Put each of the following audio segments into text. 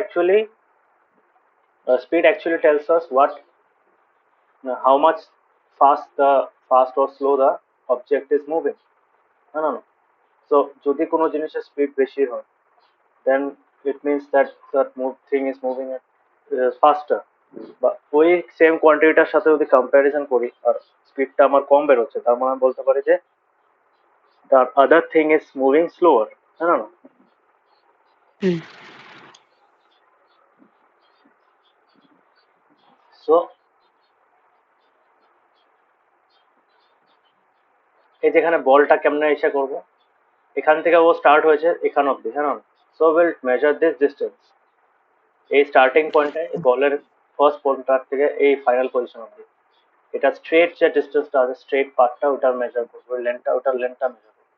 actually speed actually tells us how much fast or slow the object is moving. No. So যদি কোনো জিনিসের speed বেশি হয়, then it means that thing is moving at faster. বা ওই same কোয়ান্টিটিটার সাথে যদি কম্প্যারিজন করি আর স্পিডটা আমার কম বেরোচ্ছে, তার মানে আমি বলতে পারি যে the other thing is moving slower. No. So এই যেখানে বলটা কেমনে এসে করবো, এখান থেকে ও স্টার্ট হয়েছে এখান অব্দি, হ্যাঁ না? So will measure this distance এই স্টার্টিং পয়েন্টে বলের ফার্স্ট পয়েন্টটার থেকে এই ফাইনাল পজিশন অব্দি। এটা স্ট্রেট যে ডিস্টেন্সটা আছে, স্ট্রেট পাথটা ওটার মেজার করবো, ওটার লেন্থটা মেজার করবো।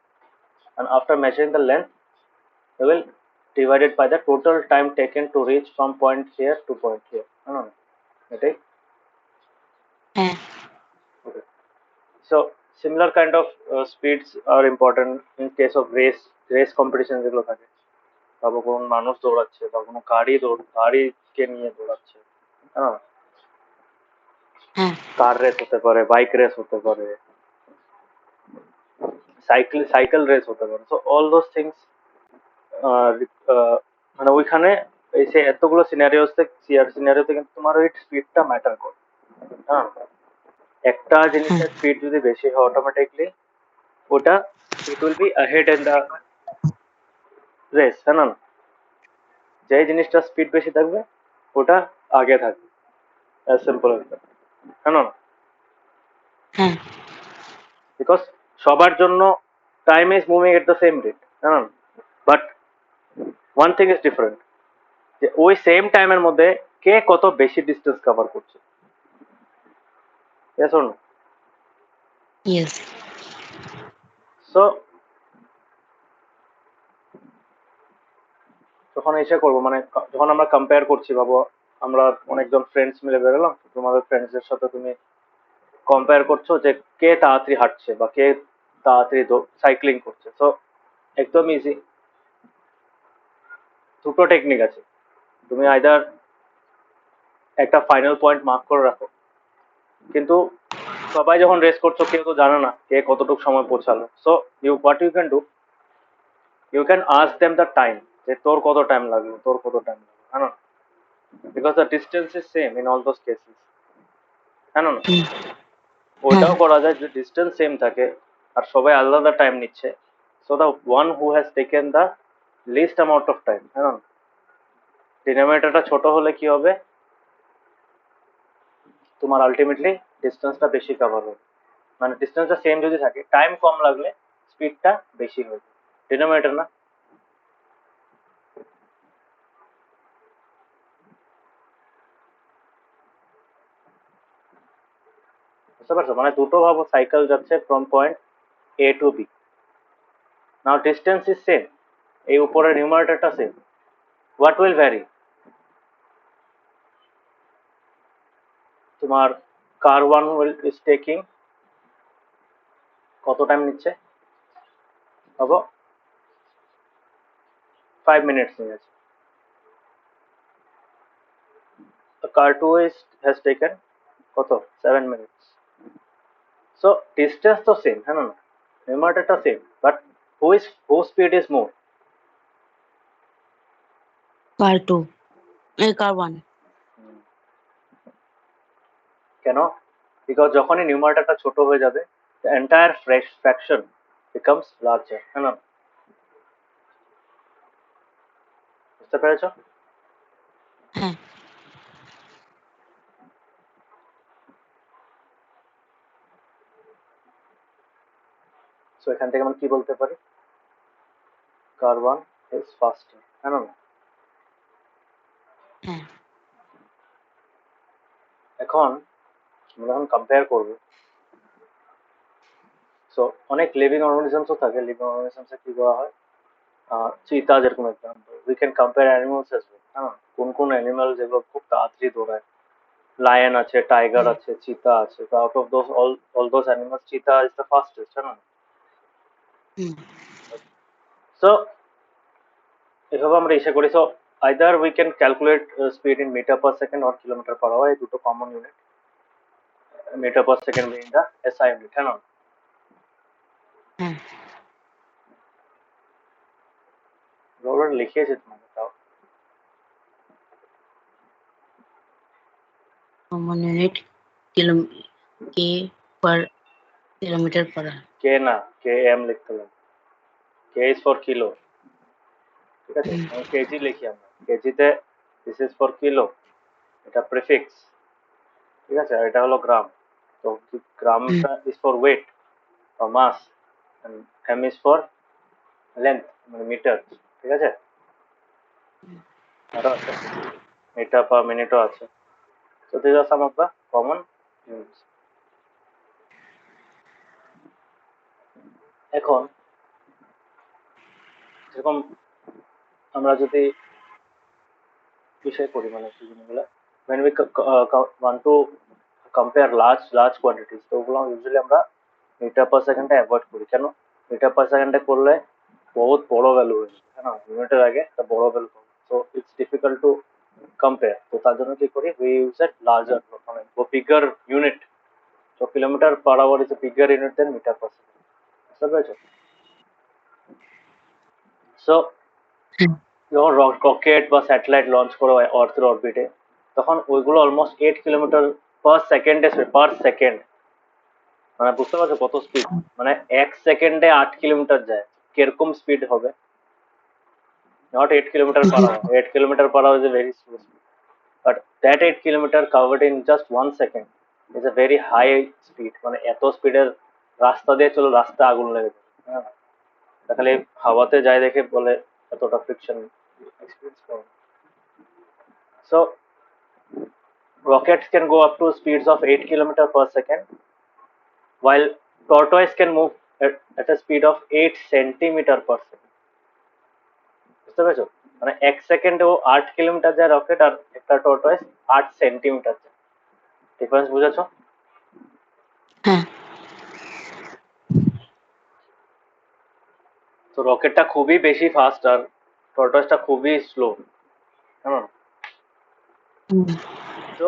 and after measuring the length we will divide it by the total time taken to reach from point here to point here. No. Okay. Okay. So similar kind of speeds are important in case of race competition যেগুলো থাকে, তারপর কোনো মানুষ দৌড়াচ্ছে বা কোনো গাড়িকে নিয়ে দৌড়াচ্ছে, হ্যাঁ, কার রেস হতে পারে, বাইক রেস হতে পারে, সাইকেল রেস হতে পারে। সো অল দোজ থিংস মানে ওইখানে এই সে এতগুলো সিনারিওতে কিন্তু তোমার ওই স্পিডটা ম্যাটার করে। হ্যাঁ, একটা জিনিসের স্পিড যদি বেশি হয় অটোমেটিকলি ওটা it will be ahead in the race, হ্যাঁ না? যে জিনিসটা স্পিড বেশি থাকবে ওটা আগে থাকবে, অ্যাজ সিম্পল অ্যাজ দ্যাট, হ্যাঁ না? বিকজ সবার জন্য time is moving at the same rate, হ্যাঁ, but one thing is different, যে ওই সেম টাইমের মধ্যে কে কত বেশি ডিস্টেন্স কভার করছে। Yes or no? Yes. So যখন এসে করবো মানে যখন আমরা কম্পেয়ার করছি, ভাবো আমরা অনেকজন ফ্রেন্ডস মিলে বেরোলাম, তোমাদের ফ্রেন্ডসদের সাথে তুমি কম্পেয়ার করছো যে কে তাড়াতাড়ি হাঁটছে বা কে তাড়াতাড়ি সাইক্লিং করছে। তো একদম ইজি, দুটো টেকনিক আছে। তুমি আইদার একটা ফাইনাল পয়েন্ট মার্ক করে রাখো, কিন্তু সবাই যখন রেস করছো কেউ তো জানে না কে কতটুকু সময় পৌঁছালো। So what you can do, you can ask them the time, যে তোর কত টাইম লাগলো, হ্যাঁ না? Because the distance is same in all those cases, হ্যাঁ না? ওটাও করা যায় যে ডিস্টেন্স সেম থাকে আর সবাই আলাদা আলাদা টাইম নিচ্ছে, so the one who has taken the least amount of time, হ্যাঁ না? ডিনোমিনেটরটা ছোট হলে কি হবে, তোমার আলটিমেটলি ডিস্টেন্সটা বেশি কভার হবে। মানে ডিস্টেন্সটা সেম যদি থাকে, টাইম কম লাগলে স্পিডটা বেশি হবে, ডিনোমিনেটর না? বুঝতে পারছো? মানে দুটো ভাবো, সাইকেল যাচ্ছে from point A to B, now distance is same, এই উপরে নিউমারেটরটা সেম, হোয়াট উইল ভ্যারি? তোমার car one will is taking কত টাইম নিচ্ছে, ভাবো 5 minutes নিয়েছে, car 2 has taken কত 7 minutes. So distance তো সেম, হ্যাঁ না? নিউমারেটরটা same, but whose speed is more? Car 2. Car 1. কেন? বিকজ যখনই নিউমারেটরটা ছোট হয়ে যাবে, the entire fraction becomes larger, হ্যাঁ না? বুঝতে পেরেছো? হ্যাঁ। সো এখান থেকে আমরা কি বলতে পারি, car 1 is faster, হ্যাঁ না? এখন আমরা যখন কম্পেয়ার করবো, সো অনেক লিভিং অর্গানিজমসও থাকে, লিভিং অর্গানিজমসে কি করা হয়, চিতা যেরকম example, we can compare animals as well, হ্যাঁ? কোন কোন অ্যানিমাল যেগুলো খুব তাড়াতাড়ি দৌড়ায়, লায়ন আছে, টাইগার আছে, চিতা আছে, তো out of those all those animals চিতা ইজ দ্য ফাস্টেস্ট, হ্যাঁ না? সো এভাবে আমরা ইসে করি। So either we can calculate speed in meter per second or kilometer per hour, এই দুটো common unit, meter per second being the SI unit, হ্যাঁ না? হ্যাঁ অলরেডি লিখিয়েছি তোমাকে, তাও কমন ইউনিট কে পার কিলোমিটার পার আওয়ার। কে না, কে এম লিখতে হবে, কে ইজ ফর কিলো, ঠিক আছে? কেজি লিখি আমরা, কেজিতে দিস ইজ ফর কিলো, এটা প্রিফিক্স, ঠিক আছে? আর এটা হলো গ্রাম, তো গ্রামটা is for wait or mass and m is for length, মানে মিটার, ঠিক আছে? আরো আছে মিটার পার মিনিটও আছে। So these are some of the common units. এখন যেরকম আমরা যদি বিষয় করি, মানে জিনিসগুলো when we want to compare large quantities, তো ওগুলো ইউজুয়ালি আমরা মিটার পার সেকেন্ডে অ্যাভয়েড করি। কেন? মিটার পার সেকেন্ডে করলে বহুত বড় ভ্যালু হয়ে যাবে, হ্যাঁ না? ইউনিটের আগে একটা বড় ভ্যালু হবে, so it's difficult to compare. তো তার জন্য কি করি, উই ইউজ এ লার্জার, মানে bigger unit. So kilometre per hour is a bigger unit than metre per second, বুঝতে পেরেছো? সো যখন রকেট বা স্যাটেলাইট লঞ্চ করো আর্থের অরবিটে, তখন ওইগুলো অলমোস্ট 8 কিলোমিটার পার সেকেন্ডে, পার সেকেন্ড, মানে বুঝতে পারছো কত স্পিড? মানে 1 সেকেন্ডে 8 কিলোমিটার যায়, কিরকম স্পিড হবে? Not 8 kilometre per hour, 8 kilometre per hour is a very slow speed, but that 8 kilometer covered in just 1 second is a very high speed, মানে এত স্পিডের রাস্তা দিয়ে চলো, রাস্তা আগুন লেগে যাবে, হ্যাঁ? খালি হাওয়াতে যায় দেখে বলে এতটা ফ্রিকশন এক্সপিরিয়েন্স করো। So rockets can go up to speeds of 8 kilometer per second, while tortoise can move at a speed of 8 centimeter per second, বুঝতে পেরেছো? মানে 1 সেকেন্ডে ও 8 কিলোমিটার যায় রকেট, আর একটা টর্টয়েস 8 সেন্টিমিটার যায়। ডিফারেন্স বুঝেছো? হ্যাঁ তো রকেটটা খুবই বেশি ফাস্ট আর টর্টয়েসটা খুবই স্লো, কেমন? তো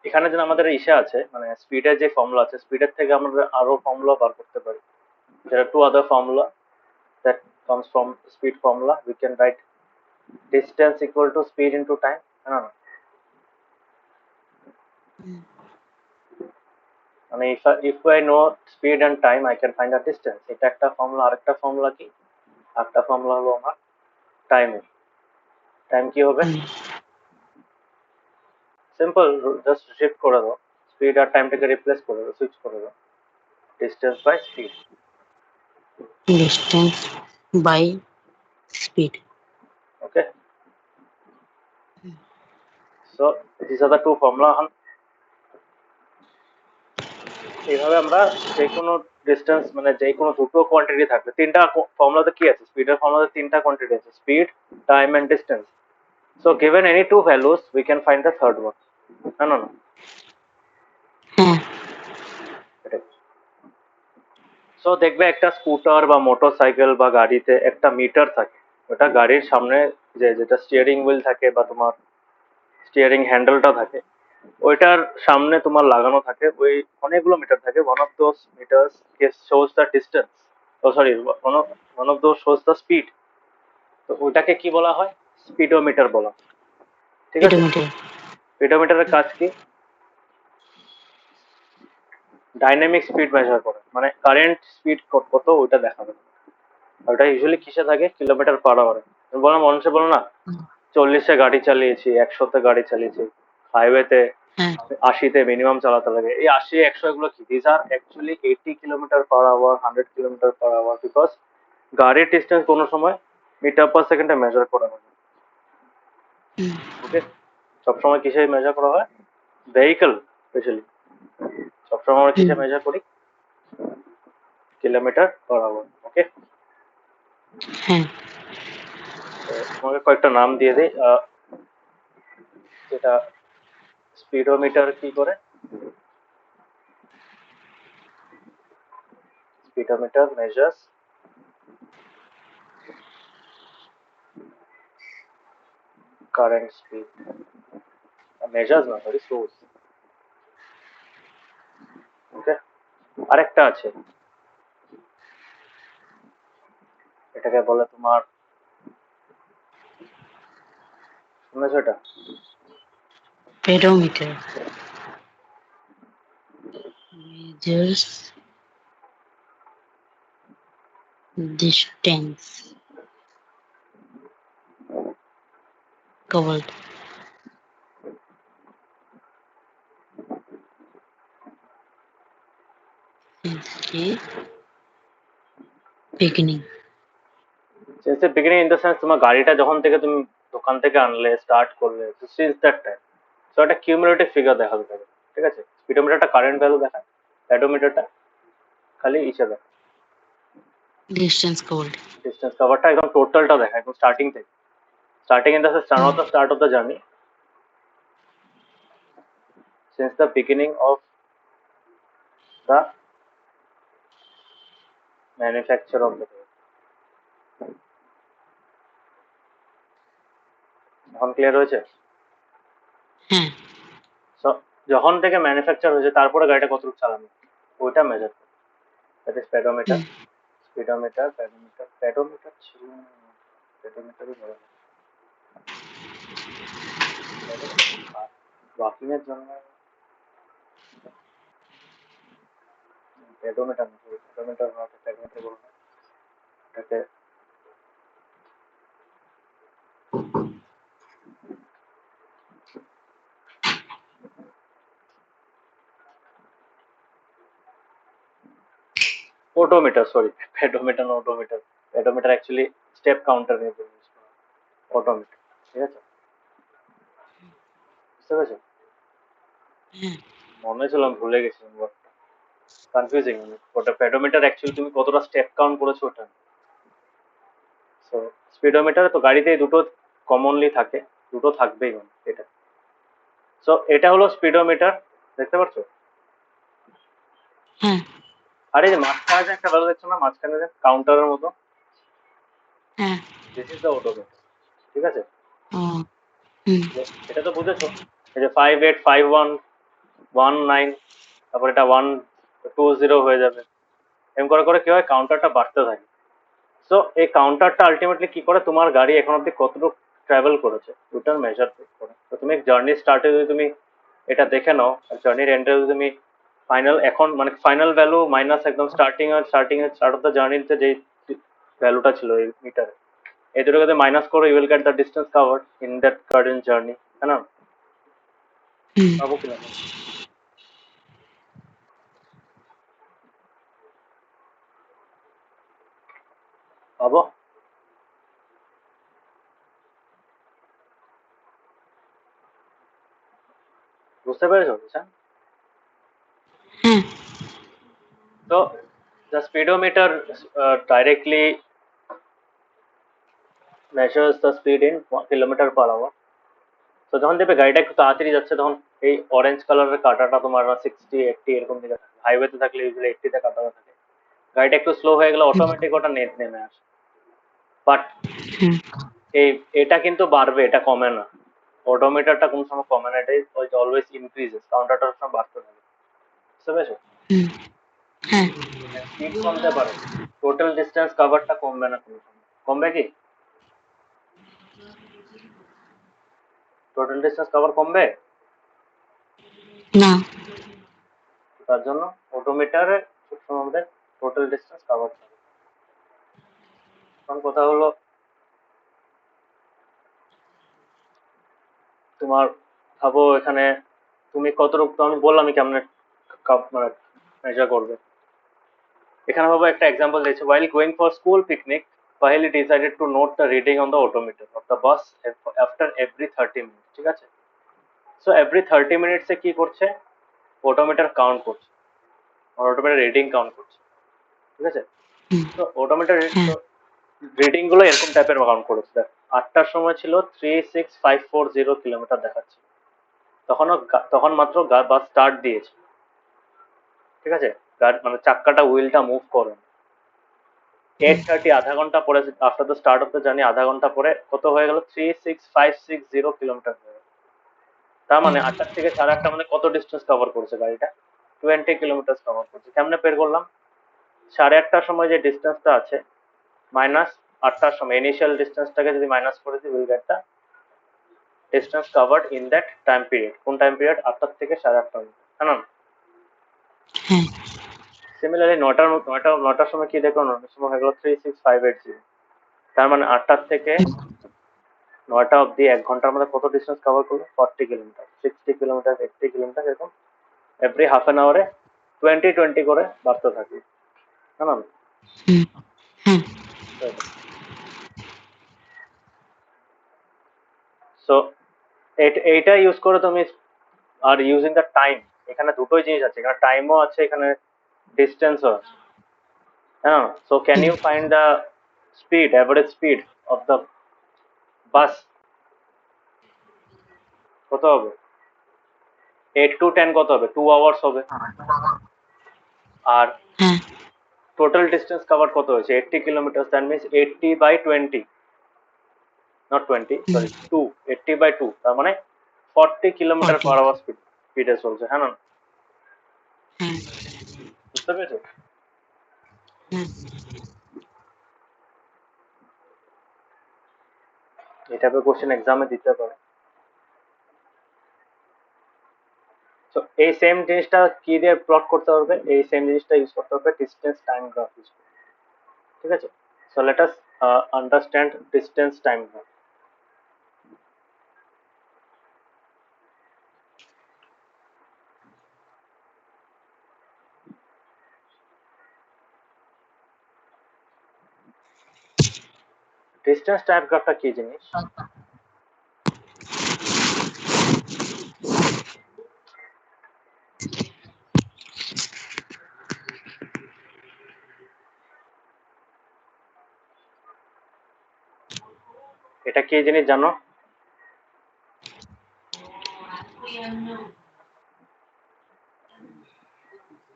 এখানে যে আমাদের ইসে আছে, মানে স্পিডের যে ফর্মুলা আছে, স্পিডের থেকে আমরা আরো ফর্মুলা বার করতে পারি। There are two other formula that comes from speed formula. We can write distance equal to speed into time, না না? মানে if I know speed and time, I can find the distance. এটা একটা formula. আরেকটা formula কি? একটা formula হলো আমার টাইমের। টাইম কি হবে? সিম্পল, জাস্ট শিফট করে দাও, স্পিড আর টাইমটাকে রিপ্লেস করে দাও, সুইচ করে দাও, distance by speed. Distance by speed. Okay, so this are the two formula. এইভাবে আমরা যে কোনো ডিস্টেন্স, মানে যে কোনো দুটো কোয়ান্টিটি থাকবে, তিনটা ফর্মুলাতে কি আছে, স্পিডের ফর্মুলাতে তিনটা কোয়ান্টিটি আছে, speed, time and distance. So given any two values we can find the third one, না না না? হ্যাঁ সো দেখবে একটা স্কুটার বা মোটর সাইকেল বা গাড়িতে একটা মিটার থাকে, ওটা গাড়ির সামনে যেটা স্টিয়ারিং হুইল থাকে বা তোমার স্টিয়ারিং হ্যান্ডেলটা থাকে, ওইটার সামনে তোমার লাগানো থাকে ওই অনেকগুলো মিটার থাকে। One of those meters shows the distance, oh sorry, one of those shows the speed. তো ওইটাকে কি বলা হয়? স্পিডোমিটার বলা হয়, ঠিক আছে? কিলোমিটার। স্পিডোমিটারের কাজ কি? ডাইনামিক স্পিড মেজার করে, মানে কারেন্ট স্পিড কত ওইটা দেখাবে। আর ওটা ইউজুয়ালি কিসে থাকে? কিলোমিটার পার আওয়ারে। বললাম মানুষে বলো না 40-এ গাড়ি চালিয়েছি, 100-তে গাড়ি চালিয়েছি, হাইওয়েতে হ্যাঁ 80-তে মিনিমাম চালাতে লাগে। এই 80, 100 এগুলো কি? This are actually 80 kilometre per hour, 100 kilometre per hour, because গাড়ির ডিস্টেন্স কোনো সময় মিটার পার সেকেন্ডে মেজার করা হয়। ওকে, সবসময় কিসে মেজার করা হয়? ভেহিকল স্পেশালি সবসময় আমরা কিসে মেজার করি? Kilometre per hour. ওকে, হ্যাঁ তোমাকে কয়েকটা নাম দিয়ে দিই, যেটা স্পিডোমিটার কি করে। Speedometer measures current speed measures না সরি সোর্স। ওকে, আরেকটা আছে, এটাকে বলে তোমার, শুনেছো এটা? pedometer measures distance covered since the beginning. Since beginning in the sense তোমার গাড়িটা যখন থেকে তুমি দোকান থেকে আনলে স্টার্ট করলে, সিন্স দ্যাট টাইম। সো একটা কিউমুলেটিভ ফিগার দেখাবে তাকে, ঠিক আছে? স্পিডোমিটারটা কারেন্ট ভ্যালু দেখায়, পেডোমিটারটা খালি ইসে দেখায়, Distance covered. ডিস্টেন্স কভারটা একদম টোটালটা দেখায় একদম স্টার্টিং থেকে, starting in the sense turn off the start of the journey since the beginning of the manufacture of the. এখন ক্লিয়ার হয়েছে? হ্যাঁ সো যখন থেকে ম্যানুফ্যাকচার হয়েছে তারপরে গাড়িটা কতটুকু চালানো ওইটা মেজার করে, that is pedometer. Speedometer, pedometer, pedometer ছিল না, পেডোমিটারই বলা হয়। ওয়াকিংয়ের জন্য পেডোমিটার না, পেডোমিটার না, পেডোমিটার বলো না এটাকে। ওডোমিটার, সরি, পেডোমিটার না odometer. Pedometer actually step counter নিয়ে ইউজ করা, অটোমিটার, ঠিক আছে? বুঝতে পেরেছো? হ্যাঁ মনে ছিল আমি ভুলে গেছি ওয়ার্ডটা, কনফিউজিং। ওটা পেডোমিটার অ্যাকচুয়ালি তুমি কতটা স্টেপ কাউন্ট করেছো ওটা। সো স্পিডোমিটার তো গাড়িতে দুটো কমনলি থাকে, দুটো থাকবেই মানে এটা। সো এটা হলো স্পিডোমিটার, দেখতে পাচ্ছ? হ্যাঁ আর এই যে মাঝখানে যে একটা ভ্যালু দেখছো না, মাঝখানে যে কাউন্টারের মতো, হ্যাঁ দিস ইজ দ্য ওডোমিটার, ঠিক আছে? ও হুম এটা তো বুঝেছো, এই যে 585119, তারপর এটা 120 হয়ে যাবে, এম করে করে কি হয় কাউন্টারটা বাড়তে থাকে। সো এই কাউন্টারটা আলটিমেটলি কি করে তোমার গাড়ি এখন অব্দি কতটুকু ট্রাভেল করেছে ওটার মেজার করে। তো তুমি জার্নি স্টার্টে যদি তুমি এটা দেখে নাও, জার্নির এন্ডে যদি তুমি ফাইনাল এখন মানে ফাইনাল ভ্যালু মাইনাস একদম স্টার্ট অফ দ্য জার্নিতে যে ভ্যালুটা ছিল এই মিটারে, এই দুটোকে যদি মাইনাস করো you will get the distance covered in that current journey, তাই না? হুম পাবো কিনা পাবো? বুঝতে পেরেছো? বুঝছেন? হ্যাঁ তো the speedometer directly measures the speed in kilometre per hour. তো যখন দেখবে গাড়িটা একটু তাড়াতাড়ি যাচ্ছে তখন এই অরেঞ্জ কালারের কাঁটাটা তোমার 60 80 এরকম দিকে থাকে, হাইওয়েতে থাকলে ইউজুয়ালি 80-তে কাঁটাটা থাকে। গাড়িটা একটু স্লো হয়ে গেলে অটোমেটিক ওটা নেট নেমে আসে। বাট হুম এই এটা কিন্তু বাড়বে, এটা কমে না। অটোমিটারটা কোন সময় কমে না, এটাই অলওয়েজ ইনক্রিজেস, কাউন্টারটা সবসময় বাড়তে থাকে। বুঝতে পেরেছো? হুম হ্যাঁ স্পিড কমতে পারে, টোটাল ডিস্টেন্স কভারটা কমবে না কোনো সময়। কমবে কি? টোটাল ডিস্টেন্স কভার কমবে? না তার জন্য অটোমিটারে সবসময় আমাদের টোটাল ডিস্টেন্স কভার থাকে। এখন কথা হলো তোমার, ভাবো এখানে তুমি কতটুকু, তো আমি বললাম কেমন মানে মেজার করবে। এখানে ভাবো একটা এক্সাম্পল দিয়েছে, while going for school picnic Paheli decided to note the reading on the odometer of the bus after every 30 minutes, ঠিক আছে? সো এভরি 30 মিনিটস এ কি করছে, অটোমিটার কাউন্ট করছে, অটোমিটার রিডিং কাউন্ট করছে, ঠিক আছে? হুম তো অটোমিটার হ্যাঁ রিডিং গুলো এরকম টাইপের কাউন্ট করেছে, দেখ 8টার সময় ছিল 36540 কিলোমিটার দেখাচ্ছে, তখন মাত্র বাস স্টার্ট দিয়েছে, ঠিক আছে? মানে চাক্কাটা হুইলটা মুভ করে, 8:30 আধা ঘন্টা পরে, after the start of the journey আধা ঘন্টা পরে কত হয়ে গেল? 36560 কিলোমিটার হয়ে গেল। তার মানে 8টা থেকে 8:30 মানে কত ডিস্টেন্স কভার করছে গাড়িটা? 20 কিলোমিটার কভার করছে। কেমনে বের করলাম? 8:30টার সময় যে ডিস্টেন্সটা আছে মাইনাস 8টার সময় ইনিশিয়াল ডিস্টেন্সটাকে যদি মাইনাস করে দিই, will get the distance covered in that time period. কোন টাইম পিরিয়ড? 8টা থেকে 8:30, তাই না? হ্যাঁ সিমিলারলি নটার সময় কি দেখো? নটার সময় হয়ে গেল 36580। তার মানে 8টার থেকে 9টা অব্দি 1 ঘন্টার মধ্যে কত ডিস্টেন্স কভার করলো? 40 কিলোমিটার, 60 কিলোমিটার, 80 কিলোমিটার, এরকম এভরি হাফ অ্যান আওয়ারে 20 করে বাড়তে থাকে, তাই না? হুম হ্যাঁ সো এইটা ইউজ করে তুমি, আর ইউজিং দ্য টাইম, এখানে দুটোই জিনিস আছে, এখানে টাইমও আছে, এখানে ডিস্টেন্সও আছে, হ্যাঁ। So can you find the speed, average speed of the bus? কত হবে? 8 to 10 কত হবে? 2 আওয়ার্স হবে। আর হ্যাঁ টোটাল ডিস্টেন্স কভার কত হয়েছে? 80 kilometre. That means 80/20, not 20, sorry 2, 80/2, তার মানে 40 কিলোমিটার 40 পার আওয়ার স্পিডে চলছে, হ্যাঁ না? হ্যাঁ বুঝতে পেরেছো? হ্যাঁ এটা কোশ্চেন এক্সামে দিতে পারে। তো এই সেম জিনিসটা কি দিয়ে প্লট করতে হবে? এই সেম জিনিসটা ইউজ করতে হবে ডিস্টেন্স টাইম গ্রাফ ইউজ করে, ঠিক আছে? So let us understand distance time graph. Distance time গ্রাফটা কি জিনিস? এটা কি জিনিস জানো?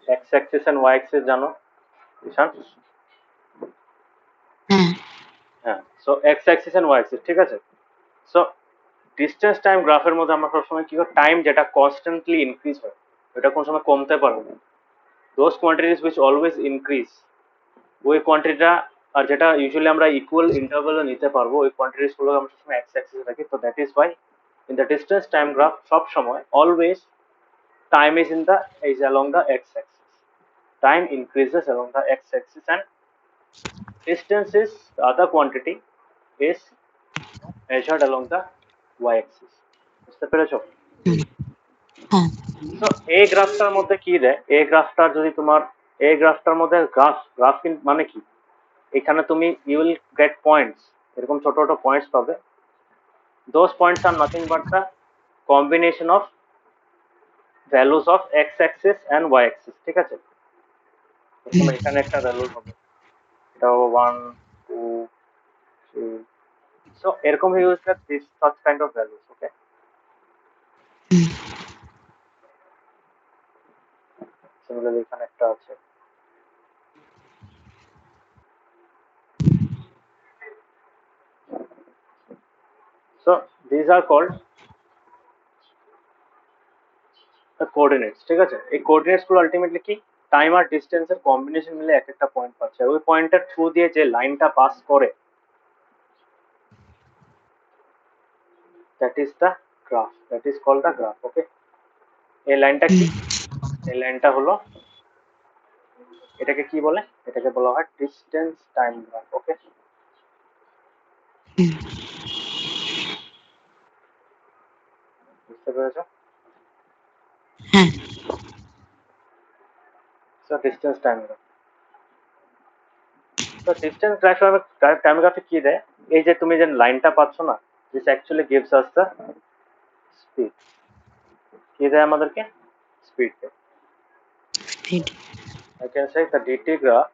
X axis and Y axis জানো ঈশান? হ্যাঁ হ্যাঁ, so X axis and Y axis, ঠিক আছে? সো ডিস্টেন্স টাইম গ্রাফের মধ্যে আমরা সবসময় কি করি? টাইম যেটা কনস্ট্যান্টলি ইনক্রিজ হয়, এটা কোন সময় কমতে পারবে না। Those quantities which always increase, ওই কোয়ান্টিটিটা, আর যেটা ইউজুয়ালি আমরা ইকুয়াল ইন্টারভ্যালে নিতে পারবো, ওই কোয়ান্টিটিস গুলো আমরা সবসময় এক্স অ্যাক্সিসে রাখি। তো that is Y in the distance time graph সব সময় always time is along the x axis. Time increases along the x axis and distance is the other quantity is measured along the y axis. বুঝতে পেরেছো? হুম হ্যাঁ তো এই গ্রাফটার মধ্যে কি দেয়? এই গ্রাফটার মধ্যে গ্রাফ মানে কি? এখানে তুমি ইউ উইল গেট পয়েন্টস, এরকম ছোট ছোট পয়েন্টস পাবে। Those points are nothing but the combination of values of X axis and Y axis, ঠিক আছে? প্রথমে এখানে একটা ভ্যালু হবে, এটা হবে 1, 2, 3, সো এরকম use that this such kind of values, okay? Hmm similarly এখানে একটা আছে। So this are called the coordinates, ঠিক আছে? এই কোঅর্ডিনেটস গুলো আলটিমেটলি কি? টাইম আর ডিস্টেন্সের কম্বিনেশন মিলে এক একটা পয়েন্ট পাচ্ছে, আর ওই পয়েন্টের থ্রু দিয়ে যে লাইনটা পাস করে, that is the graph, that is called the graph, okay? এই লাইনটা কি? হুম এই লাইনটা হলো, এটাকে কি বলে? এটাকে বলা হয় ডিস্টেন্স টাইম গ্রাফ, ওকে? হুম বুঝতে পেরেছো? হ্যাঁ সো ডিস্টেন্স টাইম গ্রাফ, তো ডিস্টেন্স টাইম গ্রাফে কি দেয়? এই যে তুমি যে লাইনটা পাচ্ছ না, this actually gives us the speed. কি দেয় আমাদেরকে? স্পিড দেয়। Speed I can say the dt graph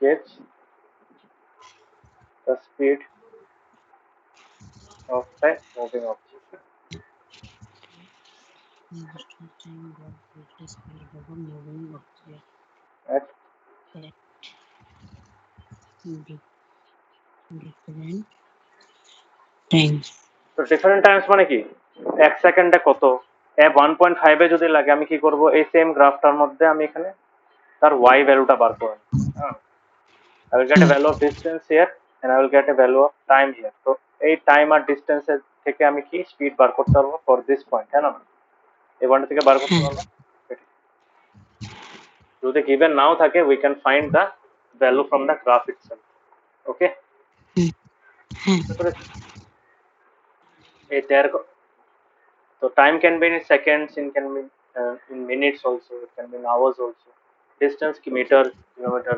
gives the speed of a moving object. Distance time graph with the speed of a moving object At at different times. তো different Times মানে কি, এক সেকেন্ডে কত, 1.5 যদি লাগে আমি কি করব, এই সেম গ্রাফটার মধ্যে আমি এখানে তার y ভ্যালুটা বার করে নেব। হ্যাঁ, I will get a value of distance here and I will get a value of time here. তো এই টাইম আর ডিস্টেন্সের থেকে আমি কি স্পিড বার করতে পারবো ফর দিস পয়েন্ট, হ্যাঁ না, এই পয়েন্ট থেকে বার করতে পারবো। যদি গিভেন নাও থাকে we can find the value from the graph itself. Okay, এই there so time can be in seconds, it can be in minutes also, it can be in hours also, distance কি metre, kilometre,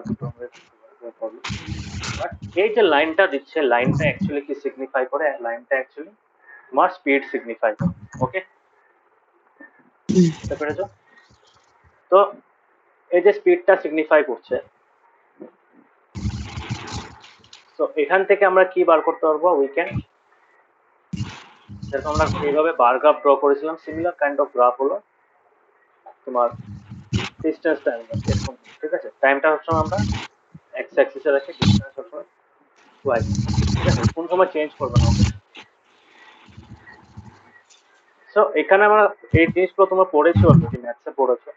but এই যে লাইনটা দিচ্ছে, লাইনটা actually কি signify করে, লাইনটা অ্যাকচুয়ালি তোমার স্পিড সিগনিফাই করে। ওকে, বুঝতে পেরেছো? তো এই যে স্পিডটা সিগনিফাই করছে, তো এখান থেকে আমরা কি বার করতে পারবো, উই ক্যান, যেরকম আমরা এইভাবে বার গ্রাফ ড্র করেছিলাম, সিমিলার কাইন্ড অফ গ্রাফ হলো তোমার ডিস্টেন্স টাইম গ্রাফ, এরকম। ঠিক আছে, টাইমটা সবসময় আমরা এক্স অ্যাক্সিসে রাখি, ডিস্টেন্স সবসময় ওয়াই, ঠিক আছে, কোন সময় চেঞ্জ করবে না। সো এখানে আমরা এই জিনিসগুলো তোমরা পড়েছো, অলরেডি ম্যাথসে পড়েছো।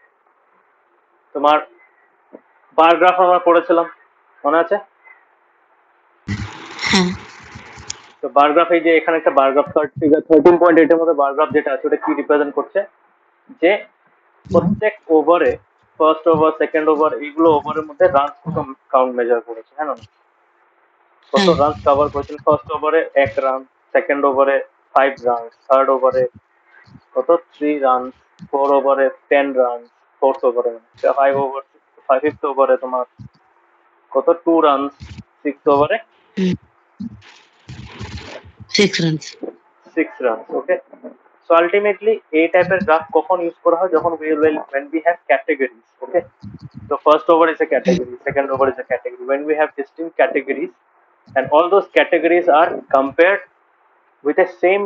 তোমার বার গ্রাফ আমরা পড়েছিলাম, মনে আছে? হ্যাঁ, তো বার গ্রাফ, এই যে এখানে একটা বার গ্রাফ, ফিগার 13.8 এর মধ্যে বার গ্রাফ যেটা আছে ওটা কি রিপ্রেজেন্ট করছে, যে প্রত্যেক ওভারে, ফার্স্ট ওভার, সেকেন্ড ওভার, এইগুলো ওভারের মধ্যে রানস কত কাউন্ট মেজার করেছে, হ্যাঁ না, কত হ্যাঁ, রানস কভার করেছিল। ফার্স্ট ওভারে 1 রান, সেকেন্ড ওভারে 5 রান, থার্ড ওভারে কত 3 রান, 4 ওভারে 10 রান, ফোর্থ ওভারে 5 ওভার, ফিফথ ওভারে তোমার কত 2 রান, সিক্স ওভারে 6 runs. 6 রান। ওকে, সো আলটিমেটলি এই টাইপের গ্রাফ কখন ইউজ করা হয়, যখন when we have categories. Okay, so first over is a category, second over is a category, when we have distinct categories and all those categories are compared with a same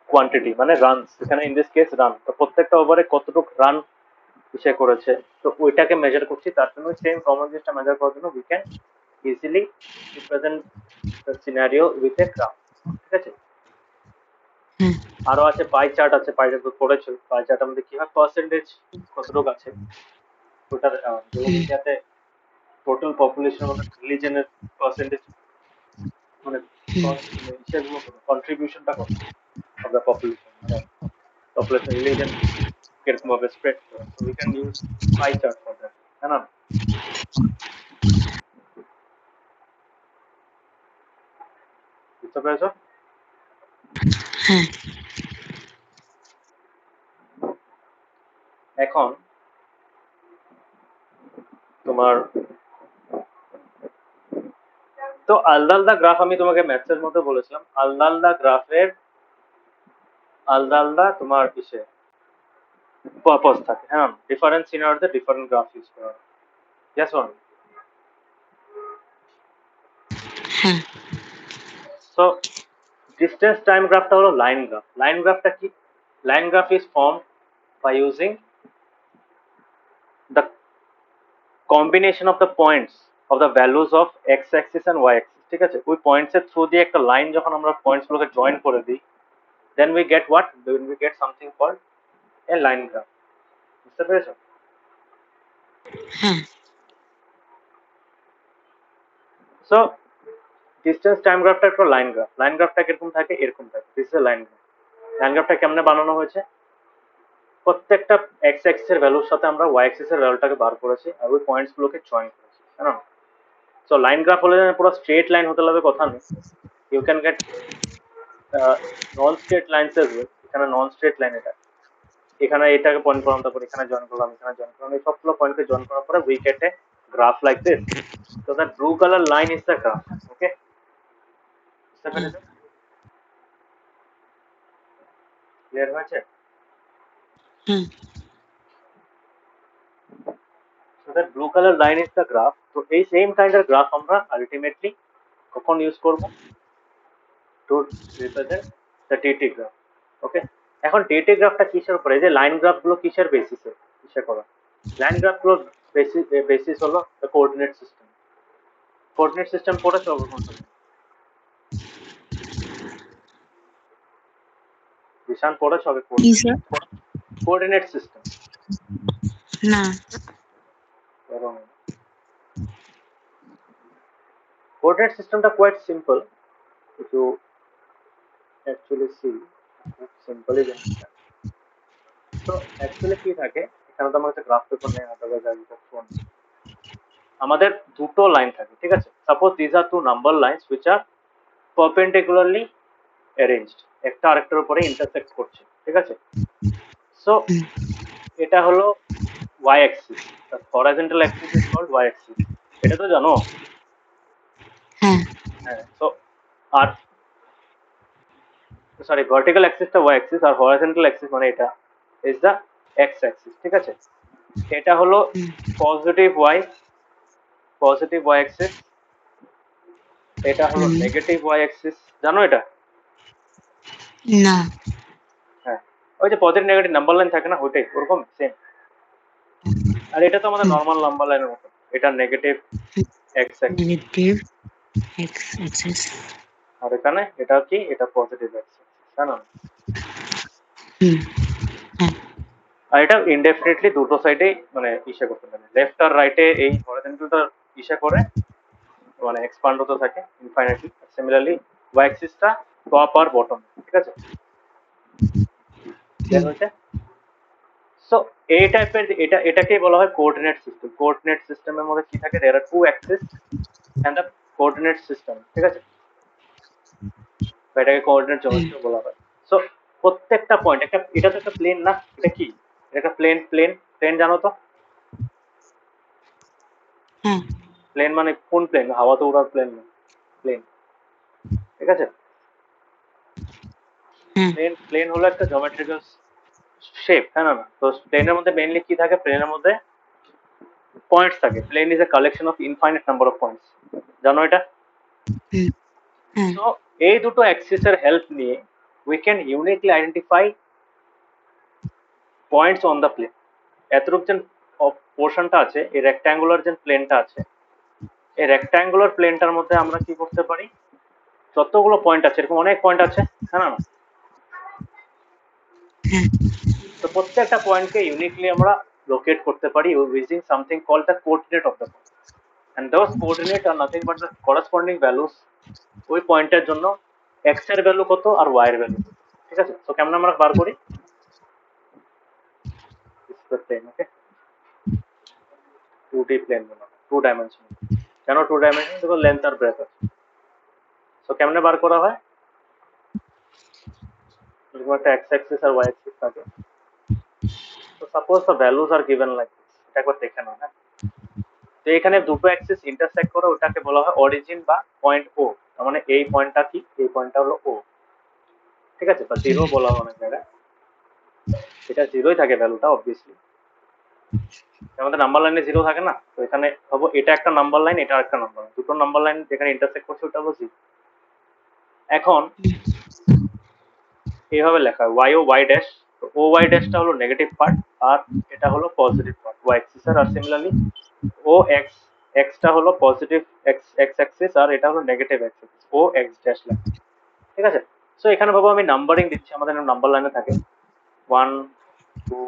quantity, মানে runs, এখানে in this case run, তো প্রত্যেকটা ওভারে কতটুকু run সে করেছে, তো ওইটাকে measure করছি, তার জন্য সেম কমন জিনিসটা মেজার করার জন্য we can easily represent the scenario with a graph। ঠিক আছে, আরো আছে পাই চার্ট, আছে পাই চার্ট পড়েছো, পাই চার্ট আমাদের কি হয়, পার্সেন্টেজ কতটুকু আছে ওটার, যেমন ইন্ডিয়াতে টোটাল পপুলেশন মধ্যে রিলিজনের পার্সেন্টেজ, মানে সেগুলো কন্ট্রিবিউশনটা কত অফ দ্য পপুলেশন, মানে পপুলেশন রিলিজন কিরকম ভাবে স্প্রেড করে, so we can use pie chart for that, হ্যাঁ না, বুঝতে পেরেছো? হ্যাঁ, এখন তোমার তো আলাদা আলাদা গ্রাফ, আমি তোমাকে ম্যাথসের মধ্যে বলেছিলাম, আলাদা আলাদা গ্রাফের আলাদা আলাদা তোমার কিসে পারপাস থাকে, হ্যাঁ, ডিফারেন্ট সিনারিওতে ডিফারেন্ট গ্রাফ ইউজ করা হয়। Yes or no? হ্যাঁ, So distance time গ্রাফটা হলো লাইন গ্রাফ। লাইন গ্রাফটা কি, line graph is form by using the combination of the points of the values of x axis and y axis। ঠিক আছে, ওই পয়েন্টস এর থ্রু দিয়ে একটা লাইন যখন আমরা পয়েন্টস গুলোকে জয়েন করে দিই, then we get what, then we get something called a line graph। বুঝতে পেরেছো? হ্যাঁ, সো ডিস্টেন্স টাইম গ্রাফটা একটা লাইন গ্রাফ। লাইন গ্রাফটা কিরকম থাকে, এরকম থাকে, this is line graph. Line গ্রাফটা কেমনে বানানো হয়েছে, প্রত্যেকটা এক্স অ্যাক্সিস এর ভ্যালুর সাথে আমরা ওয়াই অ্যাক্সিস এর ভ্যালুটাকে বার করেছি আর ওই পয়েন্টস গুলোকে জয়েন করেছি, হ্যাঁ না। সো লাইন গ্রাফ হলে পুরো স্ট্রেট লাইন হতে হবে কথা নেই, you can get non straight lines as well. এখানে নন স্ট্রেট লাইন, এটা এখানে এটাকে পয়েন্ট করলাম, তারপর এখানে জয়েন করলাম, এখানে জয়েন করলাম, এই সবগুলো পয়েন্টকে জয়েন করার পরে we get a graph like this. So that blue colour line is the graph. Okay, বুঝতে পেরেছো? ক্লিয়ার হয়েছে? হ্যাঁ, So that blue color line is the graph. তো এই সেম কাইন্ড এর গ্রাফ আমরা আলটিমেটলি কখন ইউজ করব, to represent the DT graph. Okay, এখন টিটি গ্রাফটা কিসের উপরে? এই যে লাইন গ্রাফগুলো কিসের বেসিসে কিসে করা? লাইন গ্রাফগুলোর বেসিস হলো the coordinate system. Coordinate system পড়েছো কখন তুমি? বিশান পড়েছো আগে কি স্যার? Coordinate system? না। কোঅর্ডিনেট সিস্টেমটা quite simple, if you actually see, খুব সিম্পলি জিনিসটা। তো অ্যাকচুয়ালি কি থাকে, এখানে তো আমার কাছে গ্রাফ পেপার নেই, আদারওয়াইজ আই উইল শোন। আমাদের দুটো লাইন থাকে, ঠিক আছে? Suppose this are two number lines which are perpendicularly arranged, একটা আরেকটার উপরে ইন্টারসেক্ট করছে, ঠিক আছে? সো এটা হলো Y axis, horizontal axis is called Y axis, এটা তো জানো? হ্যাঁ। হ্যাঁ। সো আর সরি, ভার্টিক্যাল অ্যাক্সিসটা ওয়াই অ্যাক্সিস, আর হরাইজন্টাল অ্যাক্সিস মানে এটা ইজ দা এক্স অ্যাক্সিস, ঠিক আছে? এটা হলো পজিটিভ ওয়াই অ্যাক্সিস, এটা হলো নেগেটিভ ওয়াই অ্যাক্সিস, জানো এটা? না। হ্যাঁ, ওই যে পজিটিভ নেগেটিভ নাম্বার লাইন থাকে না, ওইটাই ওরকম সেম। আর এটা তো আমাদের নর্মাল নাম্বার লাইনের মতো, এটা negative X axis, negative X axis. আর এখানে এটা কি, এটা পজিটিভ এক্স অ্যাক্সিস, তাই না? আর এটা ইনডেফিনিটলি দুটো সাইডে মানে ইসে করতে পারে, লেফট আর রাইটে এই হরাইজন্টালটা ইসে করে মানে এক্সপান্ড হতে থাকে ইনফাইনাইটলি। সিমিলারলি ওয়াই অ্যাক্সিসটা টপ আর বটম, ঠিক আছে? ক্লিয়ার হয়েছে? সো এই টাইপের এটাকেই বলা হয় কোঅর্ডিনেট সিস্টেম। কোঅর্ডিনেট সিস্টেমের মধ্যে কি থাকে, there are two axis and the coordinate system, ঠিক আছে? এটাকে কোঅর্ডিনেট জিওমেট্রি বলা হয়। সো প্রত্যেকটা পয়েন্ট একটা, এটা তো একটা প্লেন না, এটা কি, এটা একটা প্লেন জানো তো? হ্যাঁ। প্লেন মানে কোন প্লেন? হাওয়াতে ওড়ার প্লেন না, প্লেন, ঠিক আছে? প্লেন হলো একটা জিওমেট্রিক্যাল শেপ, হ্যাঁ না? তো প্লেনের মধ্যে মেইনলি কি থাকে? প্লেনের মধ্যে পয়েন্টস থাকে। Plane is a collection of infinite number of points, জানো এটা? সো এই দুটো অ্যাক্সিসের হেল্প নিয়ে we can uniquely identify points on the plane. এতটুক যে পোর্শনটা আছে, এই রেক্ট্যাঙ্গুলার যে প্লেনটা আছে, এই রেক্ট্যাঙ্গুলার প্লেনটার মধ্যে আমরা কি করতে পারি, যতগুলো পয়েন্ট আছে, এরকম অনেক পয়েন্ট আছে, হ্যাঁ না? তো প্রত্যেকটা পয়েন্টকে ইউনিকলি আমরা লোকেট করতে পারি using something called the coordinate of the point, and those coordinate are nothing but the corresponding values ওই পয়েন্টের জন্য। এক্স এর ভ্যালু কত আর ওয়াই এর ভ্যালু, ঠিক আছে? তো কেমন আমরা বার করি? প্লেন, ওকে, 2D প্লেন, 2 ডাইমেনশন। কেন 2 ডাইমেনশন? দেখো লেন্থ আর ব্রেথ আছে। সো কেমনে বার করা হয়? এরকম একটা এক্স অ্যাক্সিস আর ওয়াই অ্যাক্সিস থাকে। তো suppose the values are given like this, এটা একবার দেখে নাও, হ্যাঁ? তো এখানে দুটো অ্যাক্সিস ইন্টারসেক্ট করে, ওটাকে বলা হয় অরিজিন বা পয়েন্ট ও। তার মানে এই পয়েন্টটা কি, এই পয়েন্টটা হলো ও, ঠিক আছে? বা জিরো বলা হয় অনেক জায়গায়, এটা জিরোই থাকে ভ্যালুটা অবভিয়াসলি, আমাদের নাম্বার লাইনে জিরো থাকে না। তো এখানে ভাবো এটা একটা নাম্বার লাইন, এটা একটা নাম্বার লাইন, দুটো নাম্বার লাইন যেখানে ইন্টারসেক্ট করছে ওটা হলো জিরো। এখন এইভাবে লেখা হয় ওয়াই ও ওয়াই ড্যাশ, তো ও ওয়াই ড্যাশটা হলো নেগেটিভ পার্ট আর এটা হলো পজিটিভ পার্ট ওয়াই অ্যাক্সিস। আর সিমিলারলি ও এক্স, এক্সটা হলো পজিটিভ এক্স এক্স অ্যাক্সিস আর এটা হলো নেগেটিভ এক্স অ্যাক্সিস, ও এক্স ড্যাশ লেখা, ঠিক আছে? সো এখানে ভাবো আমি নাম্বারিং দিচ্ছি, আমাদের নাম্বার লাইনে থাকে 1 2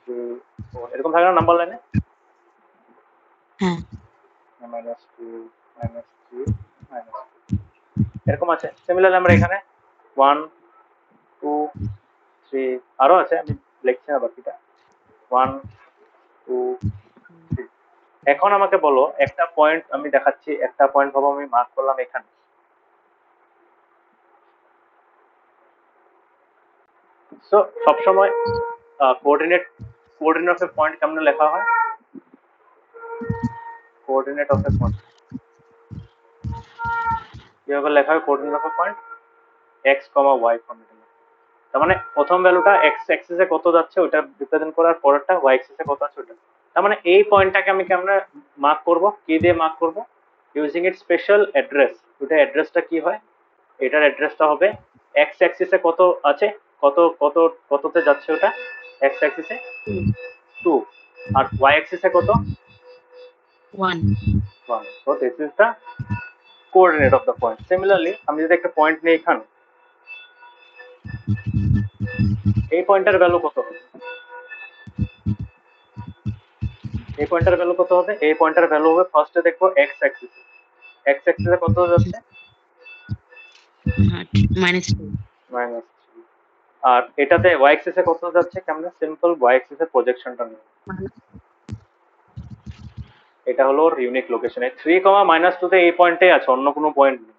3 4 এরকম থাকে না নাম্বার লাইনে, -2 -3 -2 এরকম আছে। সিমিলারলি আমরা এখানে 1 2 3 আরো আছে, আমি লিখছি না বাকিটা, 1 2 3। এখন আমাকে বলো একটা পয়েন্ট আমি দেখাচ্ছি, একটা পয়েন্ট ভাবো আমি মার্ক করলাম এখানে। সো সবসময় কোঅর্ডিনেট অফ এ পয়েন্ট কেমনে লেখা হয়? কোঅর্ডিনেট অফ এ পয়েন্ট কিভাবে লেখা হয়? Coordinate of a point X comma Y ফর্মেটে। তার মানে প্রথম ভ্যালুটা এক্স অ্যাক্সিসে কত যাচ্ছে ওটা রিপ্রেজেন্ট করার পরেরটা ওয়াই অ্যাক্সিসে কত আছে ওটা। তার মানে এই পয়েন্টটাকে আমি কেমনে মার্ক করব, কি দিয়ে মার্ক করব? Using it special address. ওটা অ্যাড্রেসটা কি হয়? এটার অ্যাড্রেসটা হবে এক্স অ্যাক্সিসে কত আছে, কত কত কততে যাচ্ছে ওটা, এক্স অ্যাক্সিসে 2, আর ওয়াই অ্যাক্সিসে কত 1. 1. So this is the coordinate of the point. Similarly আমি যদি একটা পয়েন্ট নিই এখানে, এই পয়েন্টের ভ্যালু কত হবে, এই পয়েন্টের ভ্যালু কত হবে, এই পয়েন্টের ভ্যালু হবে ফার্স্টে দেখবো এক্স অ্যাক্সিসে, এক্স অ্যাক্সিসে কত যাচ্ছে -2. মাইনাস, আর এটাতে ওয়াই অ্যাক্সিসে কত যাচ্ছে, কেমন সিম্পল ওয়াই অ্যাক্সিসের প্রজেকশনটা নিয়ে, এটা হলো ওর ইউনিক লোকেশন। এই 3, -2 তে এই পয়েন্টে আছে, অন্য কোনো পয়েন্ট নেই।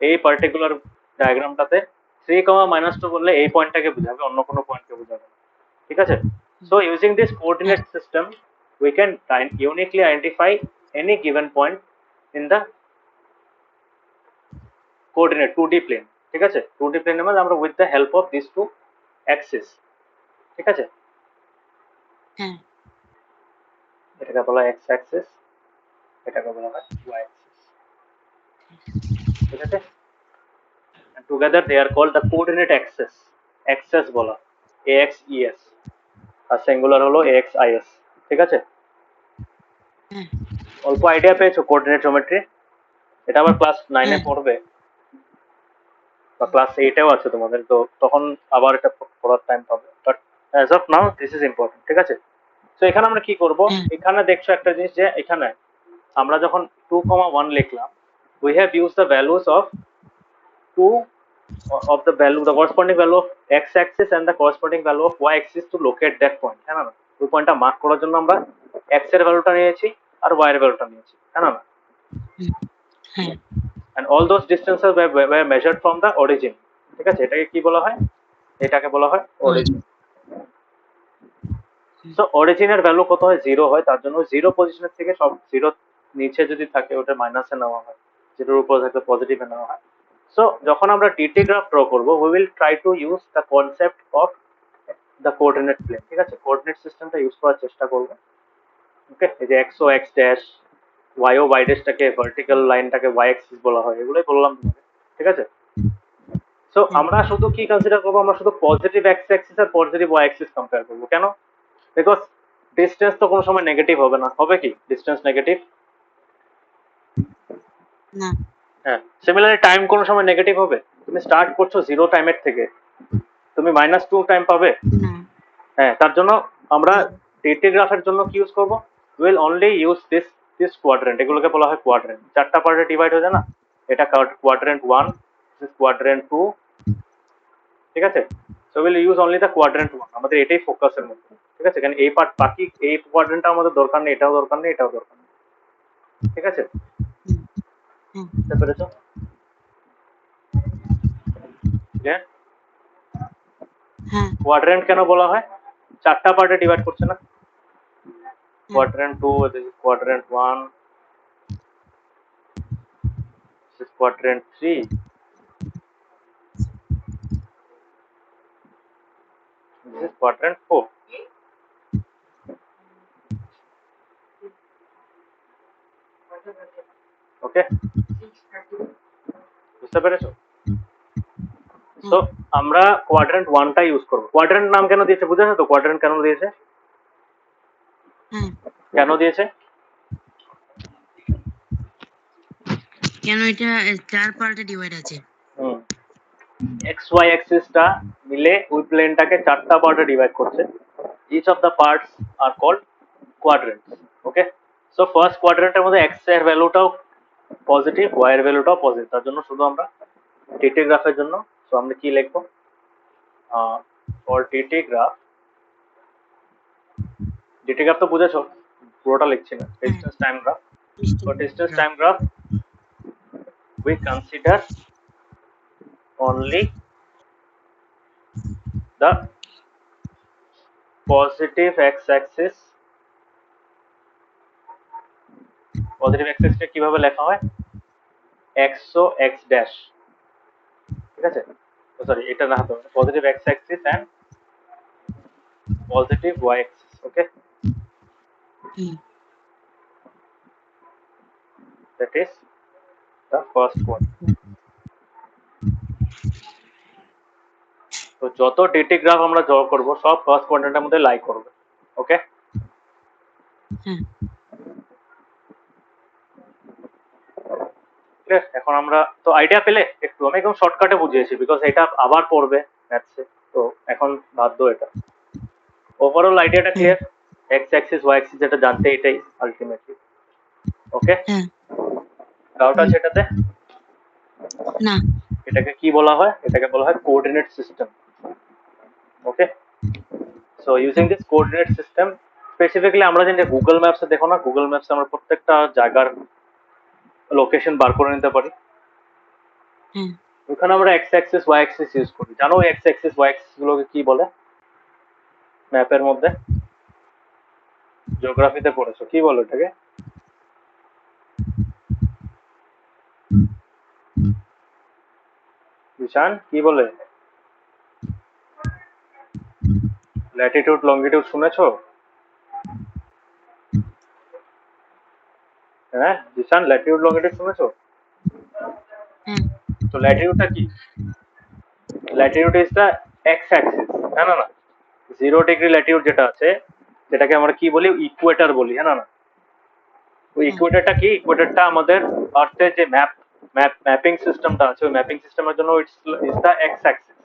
এই পার্টিকুলার ডায়াগ্রামটাতে 3, -2 বললে এই পয়েন্টটাকে বোঝাবে, অন্য কোনো পয়েন্টকে বোঝাবে না। ঠিক আছে? So using this coordinate system we can uniquely identify any given point in the coordinate 2D plane. ঠিক আছে? 2D plane মানে আমরা with the help of these two axes. ঠিক আছে? হ্যাঁ, এটাকে বলা হয় x axis, এটাকে বলা হয় y axis. ঠিক আছে? And together they are called the coordinate axes. Axes বলা ax es আর সিঙ্গুলার হলো ax is. ঠিক আছে? হ্যাঁ, অল্প আইডিয়া পেয়েছো কোঅর্ডিনেট জিওমেট্রি? এটা আবার ক্লাস 9 এ হ্যাঁ। পড়বে বা ক্লাস 8 এও আছে তোমাদের, তো তখন আবার এটা পড়ার টাইম পাবে, but as of now this is important. ঠিক আছে? তো এখানে আমরা কি করব, হ্যাঁ। এখানে দেখছো একটা জিনিস যে এখানে আমরা যখন 2,1 লিখলাম, we have used the values of 2 of the value, the corresponding value of x axis and the corresponding value of y axis to locate that point, হ্যাঁ না? ওই পয়েন্টটা মার্ক করার জন্য আমরা x এর ভ্যালুটা নিয়েছি আর y এর ভ্যালুটা নিয়েছি, হ্যাঁ না? হ্যাঁ, and all those distances were measured from the origin. ঠিক আছে? এটাকে কি বলা হয়, এটাকে বলা হয় অরিজিন। সো অরিজিনের ভ্যালু কত হয়, 0 হয়, তার জন্য 0 পজিশনের থেকে সব 0 নিচে যদি থাকে ওটা মাইনাসে নেওয়া হয়, 0 উপরে থাকলে পজিটিভে নেওয়া হয়। সো যখন আমরা ডিটি গ্রাফ ড্র করব, we will try to use the concept of the coordinate plane. ঠিক আছে? কোঅর্ডিনেট সিস্টেমটা ইউজ করার চেষ্টা করব। ওকে, এই যে এক্স ও এক্স ড্যাশ, ওয়াই ও ওয়াই ড্যাশটাকে ভার্টিক্যাল লাইনটাকে ওয়াই অ্যাক্সিস বলা হয়, এগুলোই বললাম তোমাকে। ঠিক আছে? সো আমরা শুধু কি কনসিডার করবো, আমরা শুধু পজিটিভ এক্স অ্যাক্সিস আর পজিটিভ ওয়াই অ্যাক্সিস কম্পেয়ার করবো। কেন? বিকজ ডিস্টেন্স তো কোনো সময় নেগেটিভ হবে না, হবে কি ডিস্টেন্স নেগেটিভ? না। হ্যাঁ, সিমিলারলি টাইম কোনো সময় নেগেটিভ হবে? তুমি স্টার্ট করছো 0 টাইমের থেকে, তুমি -2 টাইম পাবে? না। হ্যাঁ, তার জন্য আমরা ডিটি গ্রাফের জন্য কি ইউজ করব, will only use this quadrant, এগুলোকে বলা হয় কোয়াড্রেন্ট। 4টা পার্টে ডিভাইড হয়ে যায় না, এটা কোয়াড্রেন্ট 1, দিস কোয়াড্রেন্ট 2। ঠিক আছে? So will use only the quadrant 1, আমাদের এটাই ফোকাসের মধ্যে। ঠিক আছে? কারণ এই পার্ট বাকি এই কোয়াড্রেন্টটা আমাদের দরকার নেই, এটাও দরকার নেই, এটাও দরকার নেই। ঠিক আছে? বুঝতে পেরেছো? ক্লিয়ার? হ্যাঁ, কোয়াড্রেন্ট কেন বলা হয়, 4টা পার্টে ডিভাইড করছে না, quadrant 2, this is quadrant 1, this is quadrant 3, this is quadrant 4. ওকে, বুঝতে পেরেছো? সো আমরা কোয়াড্রেন্ট 1টা ইউজ করব। কোয়াড্রেন্ট নাম কেন দিয়েছে বুঝেছো তো, কোয়াড্রেন্ট কেন দিয়েছে, হ্যাঁ। কেন দিয়েছে? কেন এটা 4 পার্টে ডিভাইড আছে? হুম, এক্স ওয়াই অ্যাক্সিসটা মিলে ওই প্লেনটাকে 4টা পার্টে ডিভাইড করছে। Each of the parts are called quadrants. Okay, so first কোয়াড্রেন্টের মধ্যে এক্স এর ভ্যালুটাও পজিটিভ, ওয়াই এর ভ্যালুটাও পজিটিভ, তার জন্য শুধু আমরা ডিটি গ্রাফের জন্য সো আমরা কি লিখবো, for DT graph, DT graph তো বুঝেছো, পুরোটা লিখছি না, distance time graph. For distance time graph we consider only the positive x-axis. Positive X অ্যাক্সিসটা কিভাবে লেখা হয়, x ও x ড্যাশ। ঠিক আছে? সরি, এটা না, তো positive X axis and positive Y axis. Okay, that is the first one. যত ডিটি গ্রাফ আমরা ড্র করব সব ফার্স্ট কোয়াড্রেন্টের মধ্যে লাই করবে। ওকে, হ্যাঁ ঠিক আছে। এখন আমরা তো আইডিয়া পেলে একটু, আমি একদম শর্টকাটে বুঝিয়েছি বিকজ এটা আবার পড়বে ম্যাথসে, তো এখন বাধ্য এটা। ওভারঅল আইডিয়াটা হ্যাঁ clear? X axis Y axis যেটা জানতে এটাই আলটিমেটলি। ওকে, হ্যাঁ ডাউট আছে এটাতে? না এটাকে কি বলা হয়? এটাকে বলা হয় coordinate system. Okay, so using this coordinate system specifically আমরা জানি গুগল ম্যাপসে দেখো না, গুগল ম্যাপসে আমরা প্রত্যেকটা জায়গার লোকেশন বার করে নিতে পারি। হ্যাঁ ওখানে আমরা X axis Y axis use করি। জানো এক্স অ্যাক্সিস ওয়াই অ্যাক্সিস গুলোকে কি বলে ম্যাপের মধ্যে? জিওগ্রাফিতে পড়েছো, কি বলো এটাকে? বিশান কি বলে? ল্যাটিটিউড লঙ্গিটিউড শুনেছো? হ্যাঁ বিশান, ল্যাটিটিউড লঙ্গিটিউড শুনেছো? হ্যাঁ তো ল্যাটিটিউডটা কি? Latitude is the X Axis. না না না, 0 ডিগ্রি ল্যাটিটিউড যেটা আছে যেটাকে আমরা কি বলি, ইকুয়েটর বলি। হ্যাঁ না না, ওই হ্যাঁ ইকুয়েটরটা কি? ইকুয়েটরটা আমাদের আর্থের যে ম্যাপিং সিস্টেমটা আছে, ওই ম্যাপিং সিস্টেমের জন্য ইজ দ্য এক্স অ্যাক্সিস।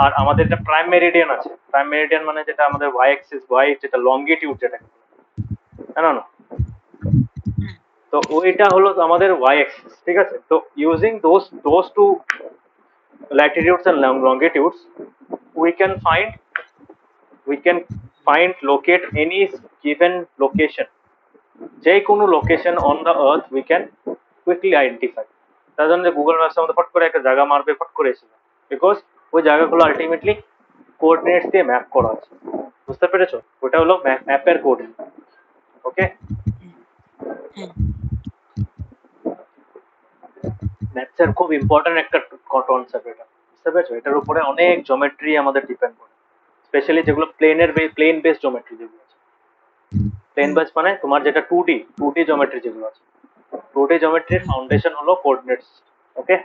আর আমাদের যে প্রাইম মেরিডিয়ান আছে, প্রাইম মেরিডিয়ান মানে যেটা আমাদের ওয়াই অ্যাক্সিস, ওয়াই যেটা লঙ্গিটিউড যেটা, হ্যাঁ না না, তো ওইটা হলো আমাদের ওয়াই অ্যাক্সিস। ঠিক আছে, তো using those two latitudes and longitudes we can find locate any given location, যে কোনো location on the earth we can quickly identify. তার জন্য গুগল ম্যাপস আমাদের ফট করে একটা জায়গা মারবে, ফট করে এসে যায়, বিকজ ওই জায়গাগুলো আলটিমেটলি কোঅর্ডিনেটস দিয়ে ম্যাপ করা আছে। বুঝতে পেরেছো? ওটা হলো ম্যাপের কোঅর্ডিনেট। ওকে, হ্যাঁ ম্যাথসের খুব ইম্পর্টেন্ট একটা কনসেপ্ট এটা। বুঝতে পেরেছো? এটার উপরে অনেক জিওমেট্রি আমাদের ডিপেন্ড করে, স্পেশালি যেগুলো প্লেন বেস জিওমেট্রি যেগুলো আছে। প্লেন বেস মানে তোমার যেটা 2D জিওমেট্রি যেগুলো আছে, 2D জিওমেট্রির ফাউন্ডেশন হলো কোঅর্ডিনেটস। ওকে,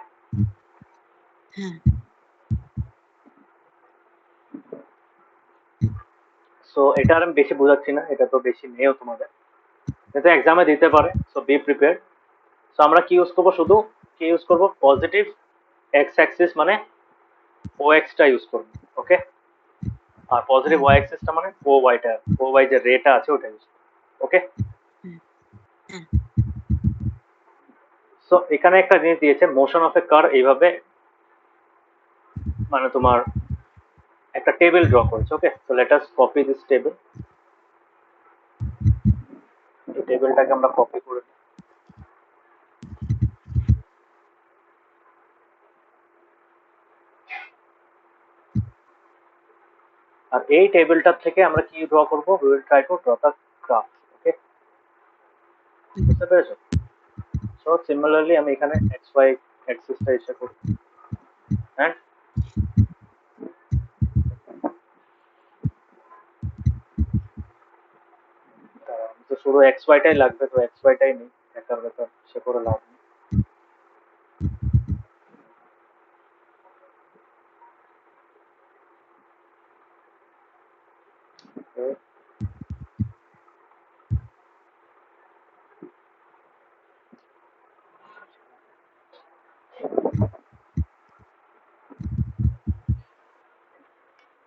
হ্যাঁ সো এটা আর আমি বেশি বোঝাচ্ছি না, এটা তো বেশি নেও তোমাদের, কিন্তু এক্সামে দিতে পারে, সো বি প্রিপেয়ার। সো আমরা কি ইউজ করবো? শুধু কি ইউজ করবো? পজিটিভ এক্স অ্যাক্সিস মানে ও এক্সটা ইউজ করবো। ওকে, আর পজিটিভ ওয়াই অ্যাক্সিসটা মানে ও ওয়াই যে রেটা আছে ওটা ইউজ করবো। ওকে, সো এখানে একটা জিনিস দিয়েছে, মোশন অফ এ কার, এইভাবে মানে তোমার একটা টেবিল ড্র করেছে। Okay, so let us copy this table. এই টেবিলটাকে আমরা কপি করে নিই। আর এই টেবিলটার থেকে আমরা কি ড্র করবো? We will try to draw the graph. Okay, বুঝতে পেরেছো? সো সিমিলারলি আমি এখানে এক্স ওয়াই অ্যাক্সিসটা ইসে করি, হ্যাঁ তো শুধু এক্স ওয়াইটাই লাগবে, তো এক্স ওয়াইটাই নেই, বেকার বেকার সে করে লাভ নেই। Okay,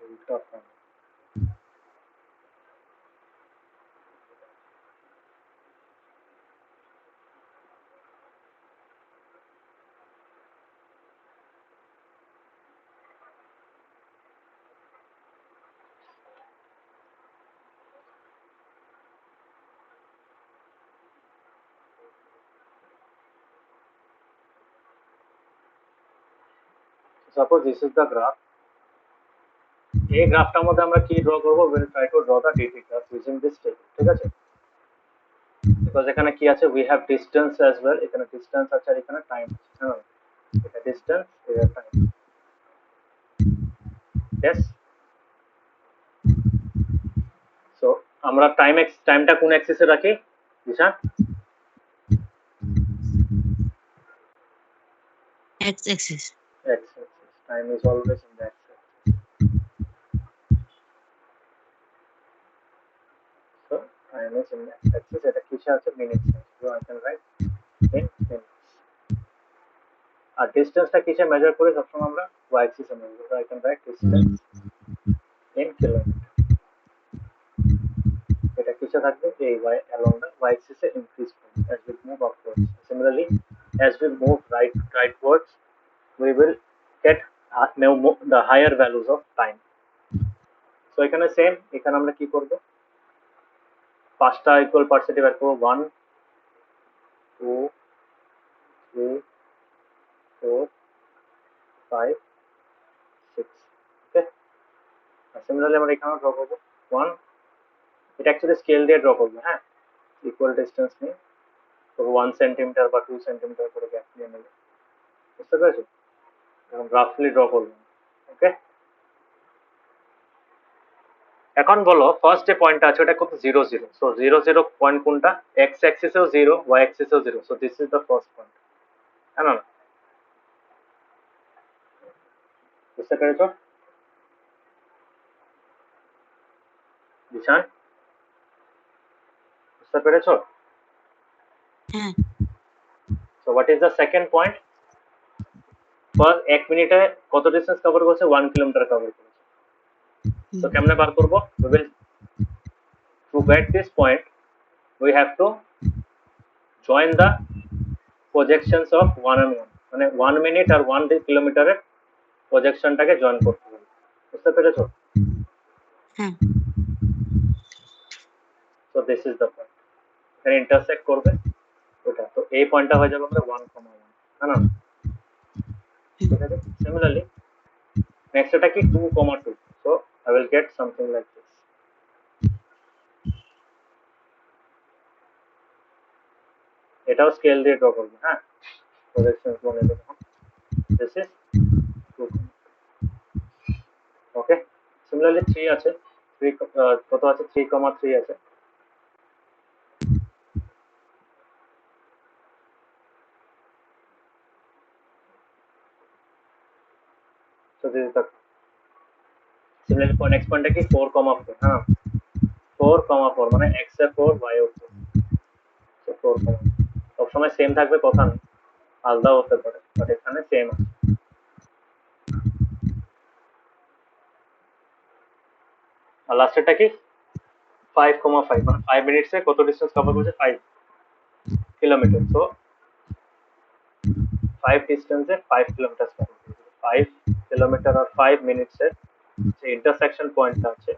উল্টা fan. Suppose this is the graph. এই গ্রাফটার মধ্যে আমরা কি ড্র করবো? Will try to draw the DT graph using this table. ঠিক আছে, বিকজ এখানে কি আছে, we have distance as well, এখানে ডিস্টেন্স আছে আর এখানে টাইম আছে। হ্যাঁ, এটা ডিস্টেন্স, এটা টাইম। ইয়েস, সো আমরা টাইমটা কোন অ্যাক্সিসে রাখি দিশা? X axis. X axis. Time is always in the X time is in axis, এটা কিসে আছে minutes, so I can write in minutes. আর ডিস্টেন্সটা কিসে মেজার করি সবসময় আমরা ওয়াই অ্যাক্সিসে মেজার করি, I can write distance in kilometre. এটা কিসে থাকবে এই y along the y axis এ increase as we move upwards. Similarly, as we move rightwards, we will get the higher values of time. So এখানে same, এখানে আমরা কি করব, পাঁচটা ইকুয়াল পার্সেন্টে বের করব, 1 2 3 4 5 6, ওকে। আর সিমিলারলি আমরা এখানে ড্র করব 1, এটা অ্যাকচুয়ালি স্কেল দিয়ে ড্র করব, হ্যাঁ, ইকুয়াল ডিসটেন্স নিয়ে 1 সেন্টিমিটার বা 2 সেন্টিমিটার করে গ্যাপ নিয়ে নেব, বুঝতে পেরেছো? এখন রাফলি ড্র করব, ওকে। এখন বলো ফার্স্ট যে পয়েন্টটা আছে ওটা কত, 0 0, সো 0 0 পয়েন্ট কোনটা, এক্স অ্যাক্সিসেও 0, ওয়াই অ্যাক্সিসেও 0, so this is the first point, হ্যাঁ না? বুঝতে পেরেছো বিশান, বুঝতে পেরেছো? হ্যাঁ so what is the second point, for 1 মিনিটে কত ডিসটেন্স কভার করেছে, 1 কিলোমিটার কভার করেছে। তো কেমনে বার করব, we will to get this point we have to join the projections of 1 and 1, মানে 1 মিনিট আর 1 কিলোমিটারের প্রজেকশনটাকে জয়েন করতে হবে, বুঝতে পেরেছো? হ্যাঁ so this is the point, এখানে ইন্টারসেক্ট করবে ওটা, তো এই পয়েন্টটা হয়ে যাবে আমাদের 1, 1, হ্যাঁ না? ঠিক আছে। সিমিলারলি নেক্সট এটা কি 2, 2, so I will get something like this. এটাও স্কেল দিয়ে ড্র করবে, হ্যাঁ, প্রজেকশন বলে দেবো, দিস ইজ 2, ওকে। সিমিলারলি 3 আছে, 3 কত আছে, 3, 3 আছে, so this is the similarly for next point কি 4, 4, হ্যাঁ 4, 4 মানে x এ 4 y এ 4, so 4, সব সময় সেম থাকবে কথা নেই, আলাদা হতে পারে, বাট এখানে সেম আছে। আর লাস্টেরটা কি 5, 5 মানে 5 মিনিটসে কত ডিসটেন্স কভার করেছে, 5 কিলোমিটার, সো 5 ডিস্টেন্সে 5 কিলোমিটার কভার করেছে, 5 কিলোমিটার আর 5 মিনিটসের যে ইন্টারসেকশন পয়েন্টটা আছে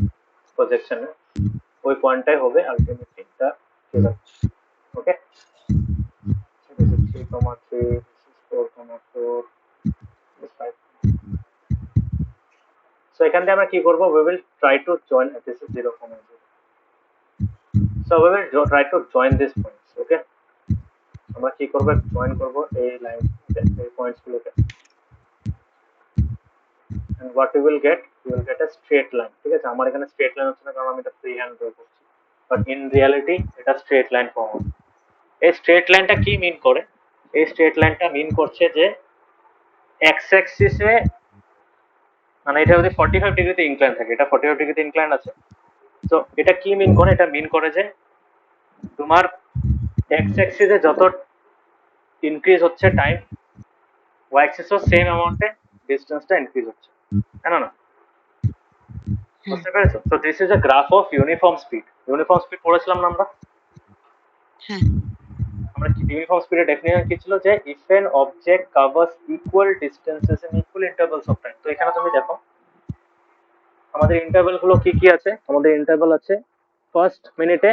প্রজেকশনে, ওই পয়েন্টটাই হবে ultimately the figure, okay. This is 3, 3, this is 4, 4, this is 5. So এখান থেকে আমরা কি করব, we will try to join, this is 0, 0, so we will try to join these points, okay. আমরা কি করব, জয়েন করব এই লাইন, এই পয়েন্টস গুলোকে, and what we will get a straight line, ঠিক আছে। আমার এখানে স্ট্রেট লাইন হচ্ছে না কারণ আমি এটা ফ্রি হ্যান্ড ড্র করছি, বাট ইন রিয়ালিটি এটা স্ট্রেট লাইন ফর্ম হবে। এই স্ট্রেট লাইনটা কি মিন করে, এই স্ট্রেট লাইনটা মিন করছে যে এক্স অ্যাক্সিসে, মানে এটা যদি 45 ডিগ্রিতে ইনক্লাইন থাকে, এটা 45 ডিগ্রিতে ইনক্লাইন আছে, তো এটা কি মিন করে, এটা মিন করে যে তোমার এক্স অ্যাক্সিসে যত ইনক্রিজ হচ্ছে টাইম, ওয়াই অ্যাক্সিসও সেম অ্যামাউন্টে ডিসটেন্সটা ইনক্রিজ হচ্ছে, তাই না? বুঝতে পেরেছো? তো this is a graph of uniform speed. Uniform speed পড়েছিলাম না আমরা, হ্যাঁ আমরা ইউনিফর্ম স্পিডের ডেফিনিশন কি ছিল, যে if an object covers equal distances in equal intervals of time. তো এখানে তুমি দেখো আমাদের ইন্টারভ্যাল গুলো কি কি আছে, আমাদের ইন্টারভ্যাল আছে ফার্স্ট মিনিটে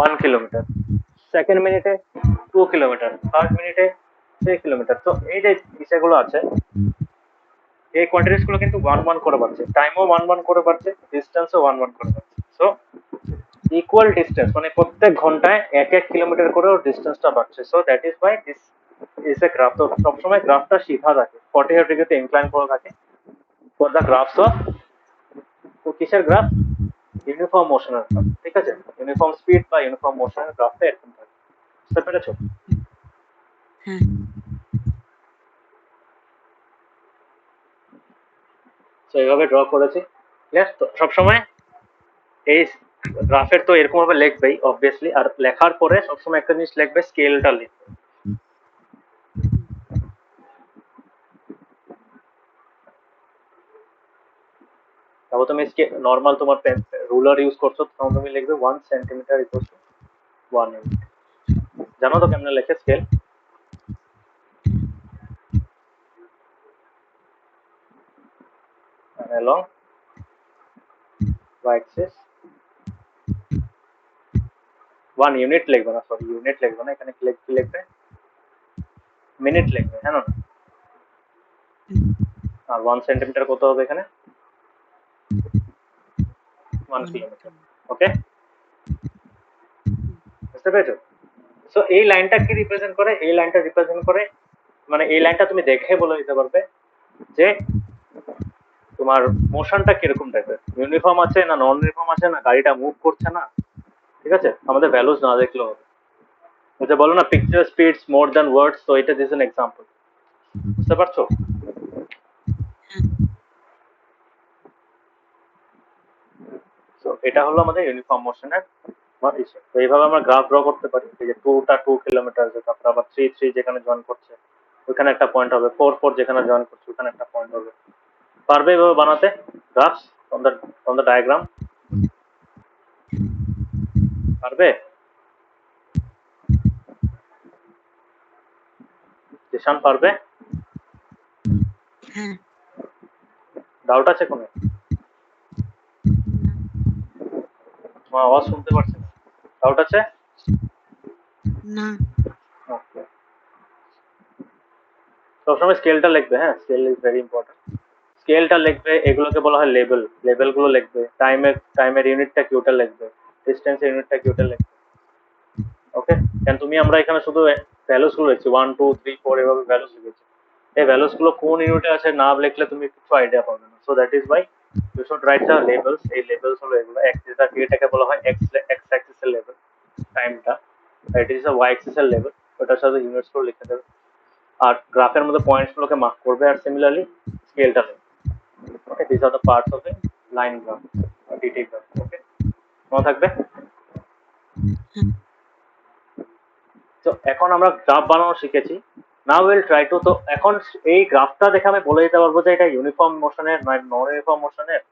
1 কিলোমিটার, সেকেন্ড মিনিটে 2 কিলোমিটার, থার্ড মিনিটে 3 কিলোমিটার। তো এই যে বিষয়গুলো আছে, এই কোয়ান্টিটিস গুলো কিন্তু 1, 1 করে বাড়ছে, টাইমও 1, 1 করে বাড়ছে, ডিসটেন্সও 1, 1 করে বাড়ছে। সো ইকুয়াল ডিসটেন্স মানে প্রত্যেক ঘন্টায় 1, 1 কিলোমিটার করেও ডিসটেন্সটা বাড়ছে। So that is why this is a graph. তো সবসময় গ্রাফটা সিধা থাকে, 45 ডিগ্রিতে ইনক্লাইন করে থাকে ফর দ্য গ্রাফস অফ, কিসের গ্রাফ, ইউনিফর্ম মোশনের গ্রাফ, ঠিক আছে। ইউনিফর্ম স্পিড বা ইউনিফর্ম মোশনের গ্রাফটা এরকম থাকে, বুঝতে পেরেছো? হ্যাঁ তো এইভাবে ড্র করেছি, ক্লিয়ার? তো সবসময় এই গ্রাফের তো এরকম ভাবে লিখবেই অবভিয়াসলি, আর লেখার পরে সবসময় একটা জিনিস লিখবে, স্কেলটা লিখবে। তারপর তুমি নর্মাল তোমার রুলার ইউজ করছো, তখন তুমি লিখবে 1 সেন্টিমিটার ইকুয়াল টু 1 ইউনিট। জানো তো কেমনে লেখে scale? along y axis 1 unit লিখবে না, সরি ইউনিট লিখবে না, এখানে কি লিখবে? মিনিট লিখবে, হ্যাঁ না? আর 1 সেন্টিমিটার কত হবে এখানে? 1 কিলোমিটার। ওকে, বুঝতে পেরেছো? সো এই লাইনটা কি রিপ্রেজেন্ট করে? এই লাইনটা রিপ্রেজেন্ট করে, মানে এই লাইনটা তুমি দেখে বলে দিতে পারবে যে তোমার মোশনটা কিরকম টাইপের, ইউনিফর্ম আছে না নন ইউনিফর্ম আছে, না গাড়িটা মুভ করছে না, ঠিক আছে? আমাদের ভ্যালুজ না দেখলেও হবে। ওটা বলো না, পিকচার স্পিডস মোর দ্যান ওয়ার্ডস, তো এটা দিস এন এক্সাম্পল। বুঝতে পারছো? তো এটা হলো আমাদের ইউনিফর্ম মোশনের ইস্যু। তো এইভাবে আমরা গ্রাফ ড্র করতে পারি, এই যে 2টা 2 কিলোমিটার, তারপর আবার 3 3 যেখানে জয়েন করছে ওখানে একটা পয়েন্ট হবে, 4 4 যেখানে জয়েন করছে ওখানে একটা পয়েন্ট হবে। পারবে এভাবে বানাতে গ্রাফস ফ্রম দ্য ডায়াগ্রাম? পারবে? জিশান পারবে? হ্যাঁ। ডাউট আছে কোনো? তোমার আওয়াজ শুনতে পাচ্ছি না, ডাউট আছে? না। ওকে, সবসময় স্কেলটা লিখবে, হ্যাঁ স্কেল ইজ ভেরি ইম্পর্টেন্ট। স্কেলটা লিখবে, এগুলোকে বলা হয় লেবেল, লেবেলগুলো লিখবে, টাইমের ইউনিটটা কি ওটা লিখবে, ডিস্টেন্সের ইউনিটটা কি ওটা লিখবে। ওকে, কারণ তুমি আমরা এখানে শুধু ভ্যালুস গুলো লিখছি 1 2 3 4 এভাবে ভ্যালুস লিখেছি, এই ভ্যালুস গুলো কোন ইউনিটে আছে না লিখলে তুমি কিছু আইডিয়া পাবে না। So that is why you should write the labels. এই লেবেলস হলো এগুলো, এটাকে বলা হয় এক্স অ্যাক্সিস এর লেভেল, টাইমটা, it is a Y axis এর লেভেল, ওটার সাথে ইউনিটস গুলো লিখে দেবে, আর গ্রাফের মধ্যে পয়েন্টস গুলোকে মার্ক করবে, আর সিমিলারলি স্কেলটা লিখবে। Okay, this are the parts of a line graph, detail graph. Okay, মনে থাকবে? তো এখন আমরা গ্রাফ বানানো শিখেছি, নাও উইল ট্রাই টু, তো এখন এই গ্রাফটা দেখে আমি বলে দিতে পারবো যে এটা ইউনিফর্ম মোশনের না নন ইউনিফর্ম মোশনের।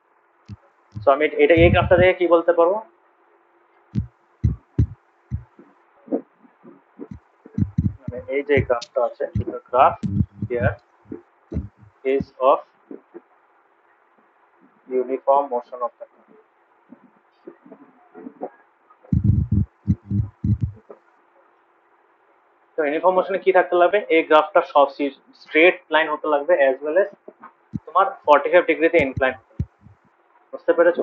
সো আমি এটা এই গ্রাফটা দেখে কি বলতে পারবো? মানে এই যে গ্রাফটা আছে, the graph here is of uniform motion of the car. তো ইউনিফর্ম মোশনে কি থাকতে লাগবে? এই গ্রাফটা সব স্ট্রেট লাইন হতে লাগবে, অ্যাজ ওয়েল এজ তোমার 45 ডিগ্রিতে ইনক্লাইন হতে লাগবে। বুঝতে পেরেছো?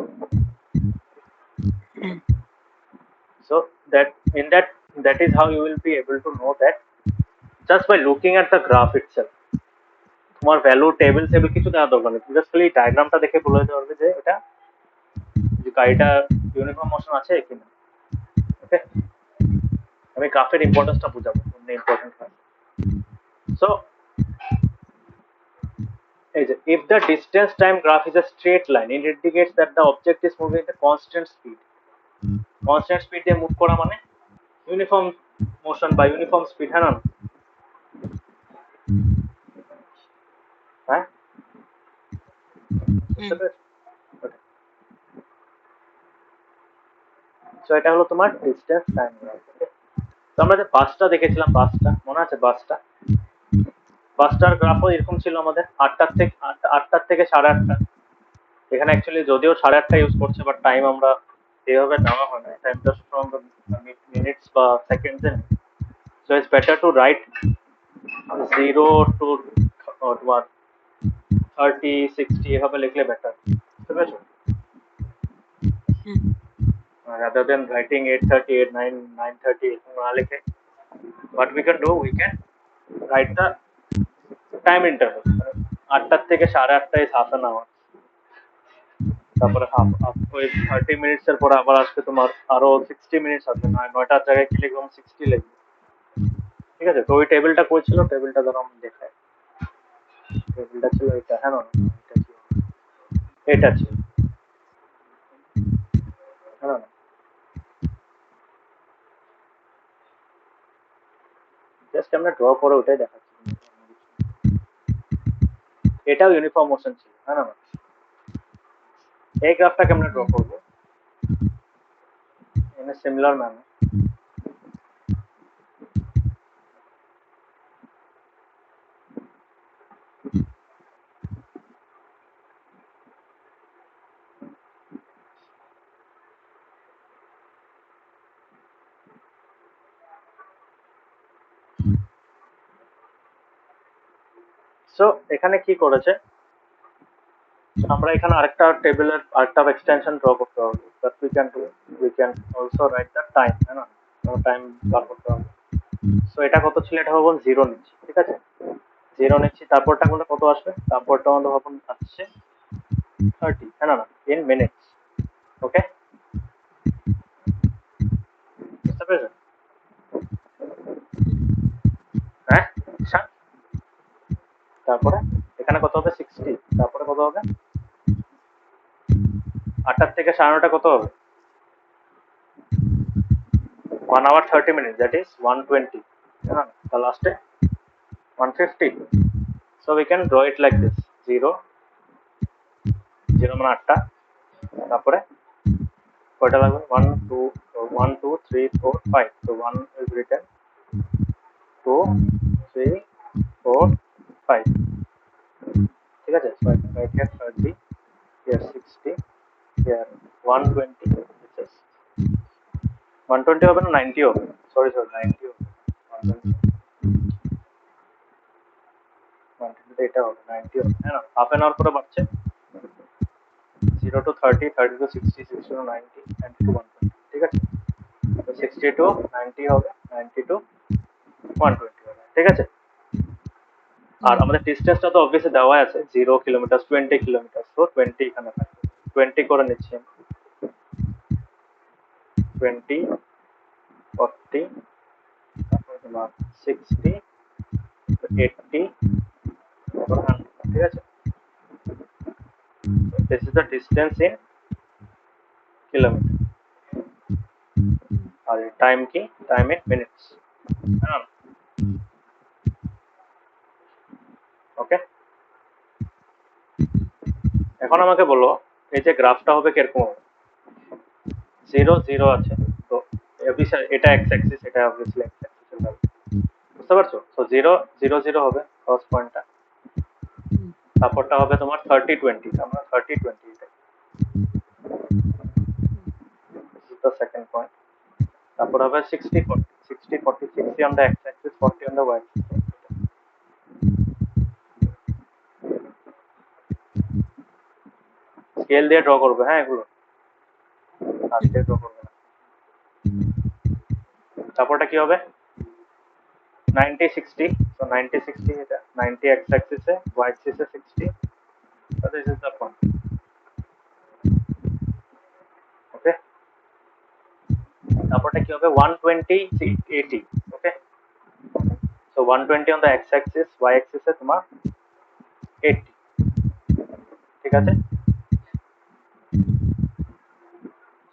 So that is how you will be able to know that just by looking at the graph itself. তোমার ভ্যালু টেবিল কিছু দেওয়া দরকার নেই, জাস্ট খালি ডায়াগ্রামটা দেখে বলে দিতে পারবে যে এটা যে গাড়িটা ইউনিফর্ম মোশন আছে কিনা। ওকে, আমি গ্রাফের ইম্পর্টেন্সটা বুঝাবো, ইম্পর্টেন্ট হয়। সো এই যে if the distance time graph is a straight line, it indicates that the object is moving at a constant speed. Constant speed দিয়ে মুভ করা মানে ইউনিফর্ম মোশন বা ইউনিফর্ম স্পিড, হ্যাঁ না? হ্যাঁ, সো এটা হলো তোমার ডিসটেন্স টাইম গ্রাফ। ওকে, তো আমরা যে বাসটা দেখেছিলাম, বাসটা মনে আছে? বাসটার গ্রাফও এরকম ছিল আমাদের, 8টার থেকে 8:30। এখানে অ্যাকচুয়ালি যদিও 8:30 ইউজ করছে, বাট টাইম আমরা এইভাবে নেওয়া হয় না, টাইমটা আমরা মিনিটস বা সেকেন্ডসে। So it's better to write 0 to তোমার 30 60 এভাবে লিখলে বেটার। বুঝতে পেরেছো? rather than writing 8:30 9:30 এরকম না লিখে, what we can do, we can write the time interval, 8টার থেকে 8:30 is half an hour, তারপরে ওই 30 মিনিটস এর পরে আবার আসবে তোমার আরো 60 মিনিটস আসবে, 9টার জায়গায় কি লিখবো? 60 লিখবো। ঠিক আছে, তো ওই টেবিলটা কই ছিল? টেবিলটা ধরো আমি দেখাই, টেবিলটা ছিল এটা, হ্যাঁ না? এটা ছিল, হ্যাঁ না? জাস্ট আমরা ড্র করে ওটাই দেখাচ্ছি। এটাও ইউনিফর্ম মোশন ছিল, হ্যাঁ না? এই গ্রাফটা কেমনে ড্র করবো in a similar manner? So এখানে কি করেছে, আমরা এখানে আরেকটা টেবিলের আরেকটা এক্সটেনশন ড্র করতে হবে, but we can also write the time, হ্যাঁ না? টাইম বার করতে হবে। সো এটা কত ছিল, এটা ভাবুন 0 নিচ্ছি, ঠিক আছে? 0 নিচ্ছি, তারপরটা আমাদের কত আসবে, তারপরটা আমাদের ভাবুন আসছে 30, হ্যাঁ না? In minutes. ওকে, বুঝতে পেরেছেন? হ্যাঁ, ঈশান? তারপরে এখানে কত হবে 60, তারপরে কত হবে 8 থেকে 9:30 কত হবে 1 hour 30 minutes, that is 120, হ্যাঁ না? the last 150. So we can draw it like this, 0 0 মানে 8টা, তারপরে কয়টা লাগবে 1 2 1 2 3 4 5, so 1 is written, 2 3 4 5, ঠিক আছে? So I can write here 30, here 60, here 120, this is 120 হবে না 90 হবে, সরি 90 হবে, 120 এটা হবে 90 হবে, হ্যাঁ না? হাফ অ্যান আওয়ার করে বাড়ছে, 0 to 30, 30 to 60, 60 to 90, 90 to 120, ঠিক আছে? তো 60 to 90 হবে, 90 to 120 হবে, ঠিক আছে? আর আমাদের ডিসটেন্সটা তো অবভিয়াসলি দেওয়া আছে 0 কিলোমিটার 20 কিলোমিটার, তো 20 এখানে থাকবে, 20 করে নিচ্ছি, 20 40, তারপর তোমার 60, 80, তারপর 100, ঠিক আছে? This is the distance in kilometer, আর টাইম কি, টাইম ইন মিনিটস, হ্যাঁ? ওকে, এখন আমাকে বলো এই যে গ্রাফটা হবে কিরকম, 0 0 আছে, তো এটা এক্স অ্যাক্সিস, এটা অবভিয়াসলি এক্স অ্যাক্সিসের ভ্যালু, বুঝতে পারছো? তো 0 0 0 হবে ফার্স্ট পয়েন্টটা, তারপরটা হবে তোমার 30 20, আমরা 30 20, এটা দ্য সেকেন্ড পয়েন্ট, তারপর হবে 60 40, 60 40, 60 on the X axis, 40 on the Y axis. Scale দিয়ে ড্র করবে, হ্যাঁ, এগুলো হাত দিয়ে ড্র করবে না। তারপরটা কি হবে 90 60, so 90 60, এটা 90 x axis A, y axis A 60, so this is the point, okay? তারপরটা কি হবে 120 80, okay? so 120 on the x axis, y axis এ তোমার 80, ঠিক আছে?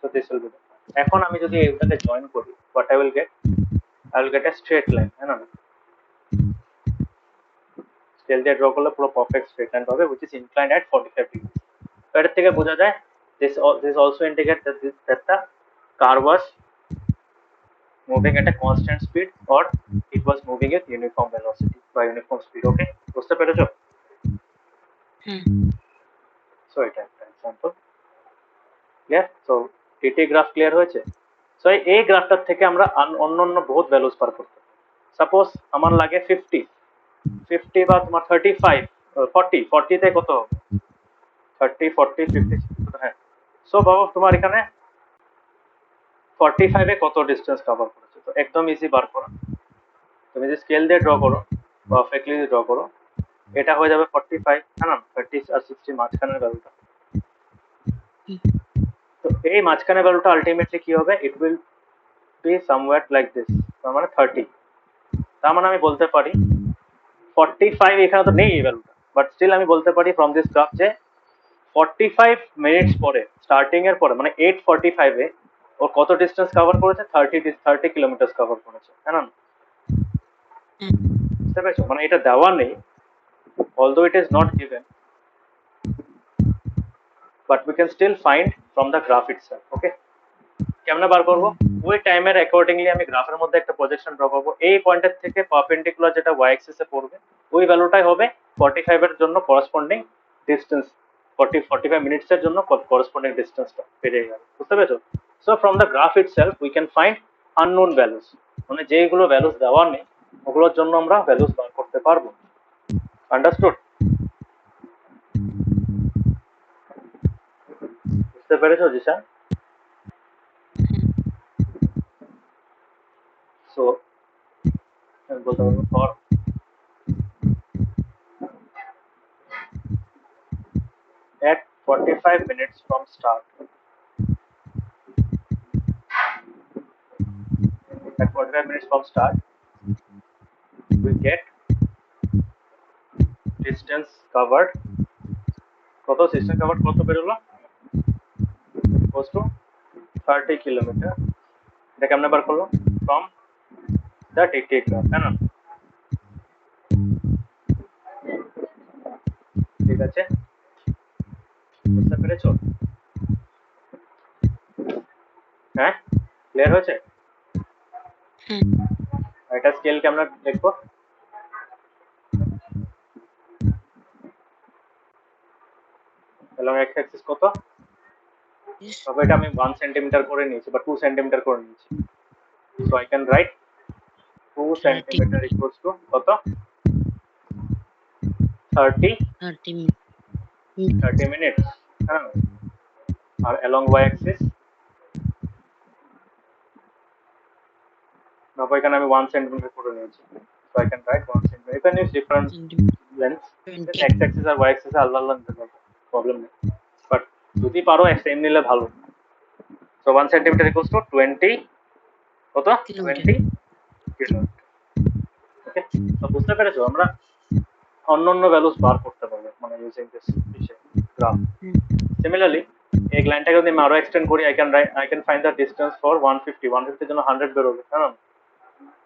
so this will be the point. এখন আমি যদি এটাকে জয়েন করি, what I will get a straight line, হ্যাঁ না? স্কেল দিয়ে ড্র করলে পুরো পারফেক্ট স্ট্রেট লাইন পাবে, which is inclined at 45 degrees. তো এর থেকে বোঝা যায় this also indicate that the car was moving at a constant speed or it was moving at uniform velocity বা uniform speed, okay? বুঝতে পেরেছো? সো এটা একটা example, clear? So TT graph clear হয়েছে? সো এই গ্রাফটার থেকে আমরা অন্য বহুত ভ্যালুস পার করতে পারি। সাপোজ আমার লাগে 50 বা তোমার 35 40, 40 তে কত হবে 30 40 50, হ্যাঁ। সো বাবা তোমার এখানে 45 এ কত ডিস্টেন্স কভার করেছে, তো একদম ইজি বার করা, তুমি যদি স্কেল দিয়ে ড্র করো, পারফেক্টলি ড্র করো, এটা হয়ে যাবে 45, হ্যাঁ না? 30 আর 60 মাঝখানের ভ্যালুটা, তো এই মাঝখানের ভ্যালুটা আলটিমেটলি কি হবে, it will be somewhere like this, তার মানে 30, তার মানে আমি বলতে পারি 45 এখানে তো নেই এই ভ্যালুটা, বাট স্টিল আমি বলতে পারি ফ্রম দিস গ্রাফ যে 45 মিনিটস পরে, স্টার্টিং এর পরে, মানে 8:45 এ ও কত ডিস্টেন্স কভার করেছে, 30 কিলোমিটার কভার করেছে, হ্যাঁ না? হ্যাঁ বুঝতে পেরেছো? মানে এটা দেওয়া নেই, although it is not given, but we can still find from the graph itself. Okay, কেমনে বার করবো? ওই টাইমের অ্যাকর্ডিংলি আমি গ্রাফের মধ্যে একটা প্রজেকশন ড্র করবো। এই পয়েন্টের থেকে পারপেন্ডিকুলার যেটা ওয়াই অ্যাক্সিস এ পড়বে ওই ভ্যালুটাই হবে 45 এর জন্য করসপন্ডিং ডিস্টেন্স, 45 মিনিটস এর জন্য করসপন্ডিং ডিস্টেন্সটা বেরিয়ে গেল। বুঝতে পেরেছো? So from the graph itself we can find unknown values, মানে যেগুলো ভ্যালুস দেওয়া নেই ওগুলোর জন্য আমরা ভ্যালুস বার করতে পারবো। আন্ডারস্টুড? বুঝতে পেরেছো জিশা? সো আমি বলতে পারবো for at 45 minutes from start, at 45 minutes from start we get distance covered, কত distance covered কত বেরোলো, close to 30 কিলোমিটার। এটা কেমনে বার করলো? from the detailed graph, তাই না? ঠিক আছে, বুঝতে পেরেছো? হ্যাঁ, ক্লিয়ার হয়েছে? হ্যাঁ এটা স্কেল কেমনে দেখবো? এবং x অ্যাক্সিস কত? তবে এটা আমি 1 সেন্টিমিটার করে নিয়েছি বা 2 সেন্টিমিটার করে নিয়েছি। So I can right 2 centimetre equals to কত? 30 30 মিনিটস, হ্যাঁ। আর along y axis now এখানে আমি 1 সেন্টিমিটার করে নিয়েছি। So I can write 1 centimeter. You can use different lengths. X axis R y axis আলাদা আলাদা নিতে পারো, প্রবলেম নেই। বাট যদি পারো সেম নিলে ভালো। So 1 centimeter equals to 20 কত? 20 কিলোমিটার। ওকে, তো বুঝতে পেরেছো? আমরা অন্যান্য ভ্যালুস বার করতে পারবো মানে ইউজিং দিস গ্রাফ। সিমিলারলি এই লাইনটাকে যদি আমি আরো এক্সটেন্ড করি I can find the distance for 150 150 এর জন্য 100 বেরোবে, হ্যাঁ।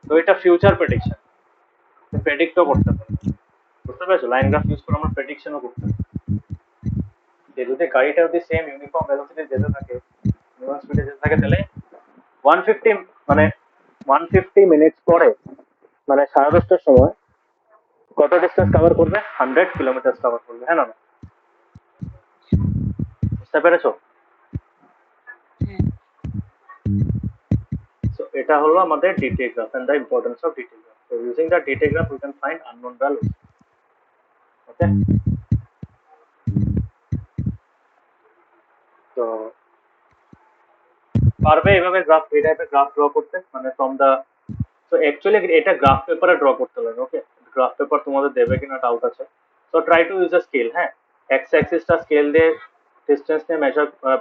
তো এটা ফিউচার প্রেডিকশন, প্রেডিক্টও করতে পারবো। বুঝতে পেরেছো? লাইন গ্রাফ ইউজ করে আমরা প্রেডিকশনও করতে পারি। যে যদি গাড়িটা যদি সেম ইউনিফর্ম ভেলোসিটি যেতে থাকে, মিনিমাম স্পিডে যেতে থাকে, তাহলে 150 মানে 150 মিনিটস পরে মানে 10:30টার সময় কত ডিস্টেন্স কভার করবে? 100 কিলোমিটার কভার করবে, হ্যাঁ না? বুঝতে পেরেছো? সো এটা হলো আমাদের DT graph and the importance of DT graph. So using the DT graph we can find unknown values. Okay, তো পারবে এভাবে গ্রাফ, এই টাইপের গ্রাফ ড্র করতে, মানে ফ্রম দা, তো অ্যাকচুয়ালি এটা গ্রাফ পেপারে ড্র করতে লাগে। ওকে, গ্রাফ পেপার তোমাদের দেবে কিনা ডাউট আছে। So try to use a scale. হ্যাঁ, এক্স অ্যাক্সিসটা স্কেল দিয়ে ডিস্টেন্স নিয়ে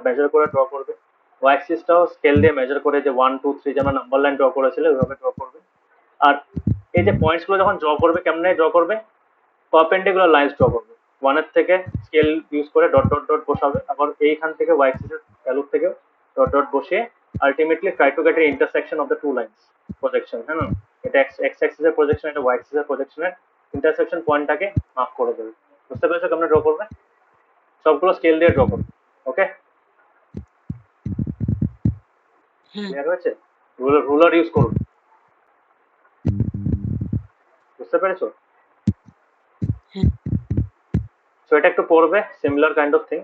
মেজার করে ড্র করবে, ওয়াই অ্যাক্সিসটাও স্কেল দিয়ে মেজার করে যে 1 2 3 যেমন নাম্বার লাইন ড্র করেছিল ওইভাবে ড্র করবে। আর এই যে পয়েন্টস গুলো যখন ড্র করবে কেমনে ড্র করবে? পারপেন্ডিকুলার লাইনস ড্র করবে। ওয়ানের থেকে স্কেল ইউজ করে ডট ডট ডট বসাবে, আবার এইখান থেকে ওয়াই অ্যাক্সিসের ভ্যালু থেকে ডট ডট বসিয়ে ultimately try to get a intersection of the two lines projection, হ্যাঁ না? এটা এক্স অ্যাক্সিস এর প্রজেকশন, এটা ওয়াই অ্যাক্সিস এর প্রজেকশনের ইন্টারসেকশন পয়েন্টটাকে মার্ক করে দেবে। বুঝতে পেরেছো কেমনে ড্র করবে? সবগুলো স্কেল দিয়ে ড্র করবে। ওকে, ক্লিয়ার হয়েছে? রুলার ইউজ করবে। বুঝতে পেরেছো? সো এটা একটু পড়বে, similar kind of thing.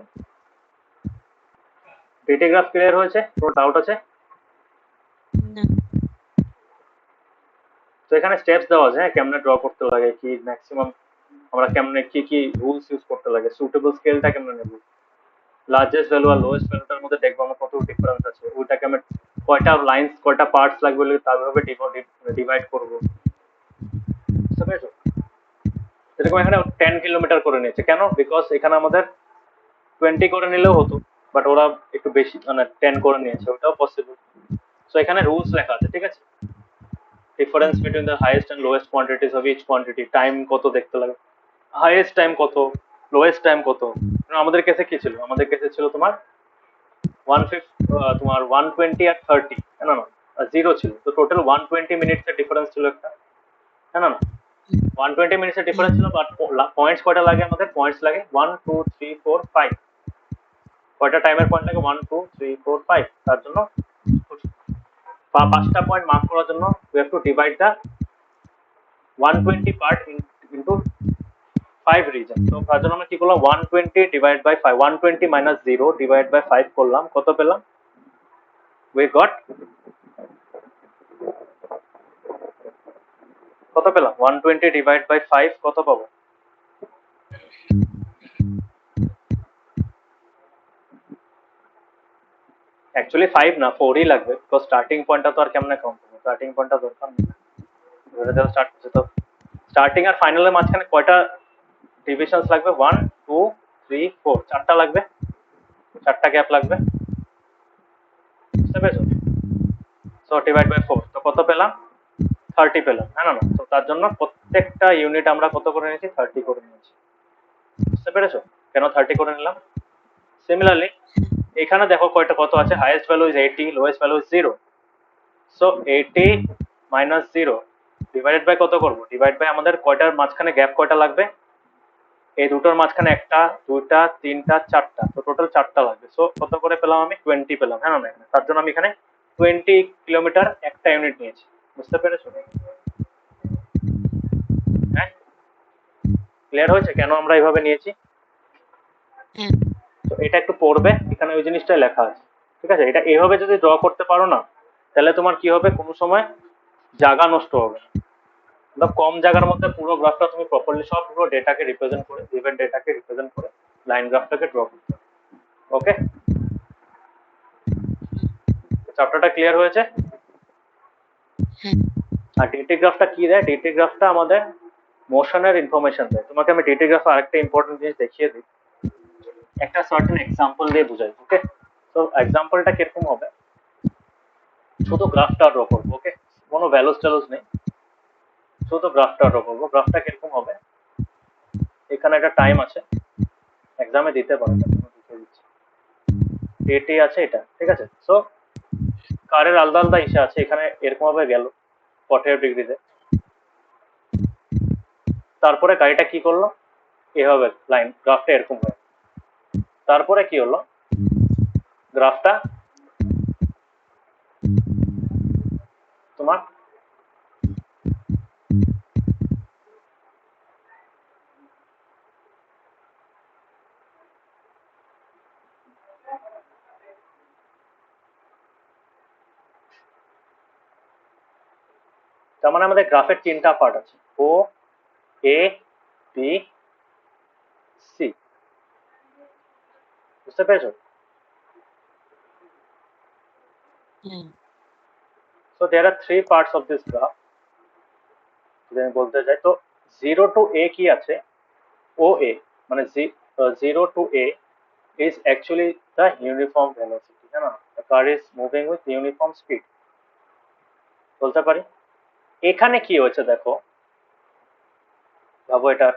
DT graph clear হয়েছে? কোনো ডাউট আছে? তো এখানে স্টেপস দেওয়া আছে, হ্যাঁ, কেমনে ড্র করতে লাগে, কি ম্যাক্সিমাম আমরা কেমনে কি কি রুলস ইউজ করতে লাগে, সুটেবল স্কেলটা কেমনে নেব, লার্জেস্ট ভ্যালু আর লোয়েস্ট ভ্যালুটার মধ্যে দেখবো আমরা কত ডিফারেন্স আছে, ওইটাকে আমি কয়টা লাইন্স কয়টা পার্টস লাগবে বলে তারভাবে ডিভাইড করবো। বুঝতে পেরেছো? যেরকম এখানে 10 কিলোমিটার করে নিয়েছে, কেন? বিকজ এখানে আমাদের 20 করে নিলেও হতো, বাট ওরা একটু বেশি মানে 10 করে নিয়েছে, ওটাও পসিবল। সো এখানে রুলস লেখা আছে, ঠিক আছে? Difference between the highest and lowest quantities of each quantity, time কত দেখতে লাগে, হাইয়েস্ট টাইম কত, লোয়েস্ট টাইম কত। আমাদের কেসে কি ছিল? আমাদের কেসে ছিল তোমার 150, তোমার 120 আর 30, না না 0 ছিল, তো টোটাল 120 মিনিটস এর ডিফারেন্স ছিল একটা। না না 120 মিনিটসের ডিফারেন্স ছিল, বাট পয়েন্টস কয়টা লাগে আমাদের? পয়েন্টস লাগে 1 2 3 4 5। কয়টা টাইমের পয়েন্ট লাগে? 1 2 3 4 5। তার জন্য পাঁচটা পয়েন্ট মার্ক করার জন্য we have to divide the 120 part into 5 region. তো তার জন্য আমরা কি করলাম? 120 divide by 5, 120 minus 0 divide by 5 করলাম। কত পেলাম? we got কত পেলাম? 120 ডিভাইড বাই 5 কত পাবো? অ্যাকচুয়ালি 5 না 4 ই লাগবে, বিকজ স্টার্টিং পয়েন্টটা তো আর কেমনে কাউন্ট করবো? স্টার্টিং পয়েন্টটা দরকার নেই, ধরে ধরে স্টার্ট করছে তো। স্টার্টিং আর ফাইনালের মাঝখানে কয়টা ডিভিশনস লাগবে? 1 2 3 4, চারটা লাগবে, চারটা গ্যাপ লাগবে, বুঝতে পেরেছো? সো ডিভাইড বাই 4, তো কত পেলাম? 30 পেলাম, হ্যাঁ না? তো তার জন্য প্রত্যেকটা ইউনিট আমরা কত করে নিয়েছি? 30 করে নিয়েছি, বুঝতে পেরেছো কেন 30 করে নিলাম? সিমিলারলি এখানে দেখো কয়টা কত আছে? Highest value is 80, lowest value is 0। So 80 minus 0 divided by কত করব? ডিভাইড বাই আমাদের কয়টার মাঝখানে গ্যাপ কয়টা লাগবে? এই দুটোর মাঝখানে একটা, দুইটা, তিনটা, চারটা, তো টোটাল চারটা লাগবে। সো কত করে পেলাম আমি? 20 পেলাম, হ্যাঁ না? তার জন্য আমি এখানে 20 কিলোমিটার একটা ইউনিট নিয়েছি, বুঝতে পেরেছো? হ্যাঁ, ক্লিয়ার হয়েছে কেন আমরা এইভাবে নিয়েছি? হ্যাঁ তো এটা একটু পড়বে, এখানে ওই জিনিসটাই লেখা আছে, ঠিক আছে? এটা এইভাবে যদি ড্র করতে পারো না, তাহলে তোমার কি হবে? কোনো সময় জায়গা নষ্ট হবে না। मतलब কম জায়গার মধ্যে পুরো গ্রাফটা তুমি প্রপারলি সব পুরো ডেটাকে রিপ্রেজেন্ট করে, ইভেন্ট ডেটাকে রিপ্রেজেন্ট করে লাইন গ্রাফটাকে ড্র করতে হবে। ওকে, চ্যাপ্টারটা ক্লিয়ার হয়েছে? হ্যাঁ আর ডিটি গ্রাফটা কি দেয়? ডিটি গ্রাফটা আমাদের মোশনের ইনফরমেশন দেয়। তোমাকে আমি ডিটি গ্রাফে আরেকটা ইম্পর্টেন্ট জিনিস দেখিয়ে দিই, একটা সার্টেন এক্সাম্পল দিয়ে বুঝাই। ওকে, তো এক্সাম্পলটা কিরকম হবে? শুধু গ্রাফটা ড্র করবো, ওকে, কোনো ভ্যালুস ট্যালুস নেই, শুধু গ্রাফটা ড্র করবো। গ্রাফটা কিরকম হবে? এখানে একটা টাইম আছে, এক্সামে দিতে পারো, দিতে দিচ্ছি, এটি আছে এটা, ঠিক আছে? সো কারের আলাদা আলাদা ইসে আছে, এখানে এরকম ভাবে গেল 48 ডিগ্রিতে, তারপরে গাড়িটা কি করলো? এভাবে লাইন গ্রাফটা এরকম হয়, তারপরে কি হলো? গ্রাফটা তোমার তার মানে আমাদের গ্রাফের তিনটা পার্ট আছে, ও এ বি সি, বুঝতে পেরেছো? হ্যাঁ so there are three parts of this graph, যদি আমি বলতে চাই তো 0 টু এ কি আছে? ও এ, মানে 0 to A is actually the uniform velocity, है ना? The car is moving with uniform speed, বলতে পারি। এখানে কি হচ্ছে দেখো, ভাবো এটা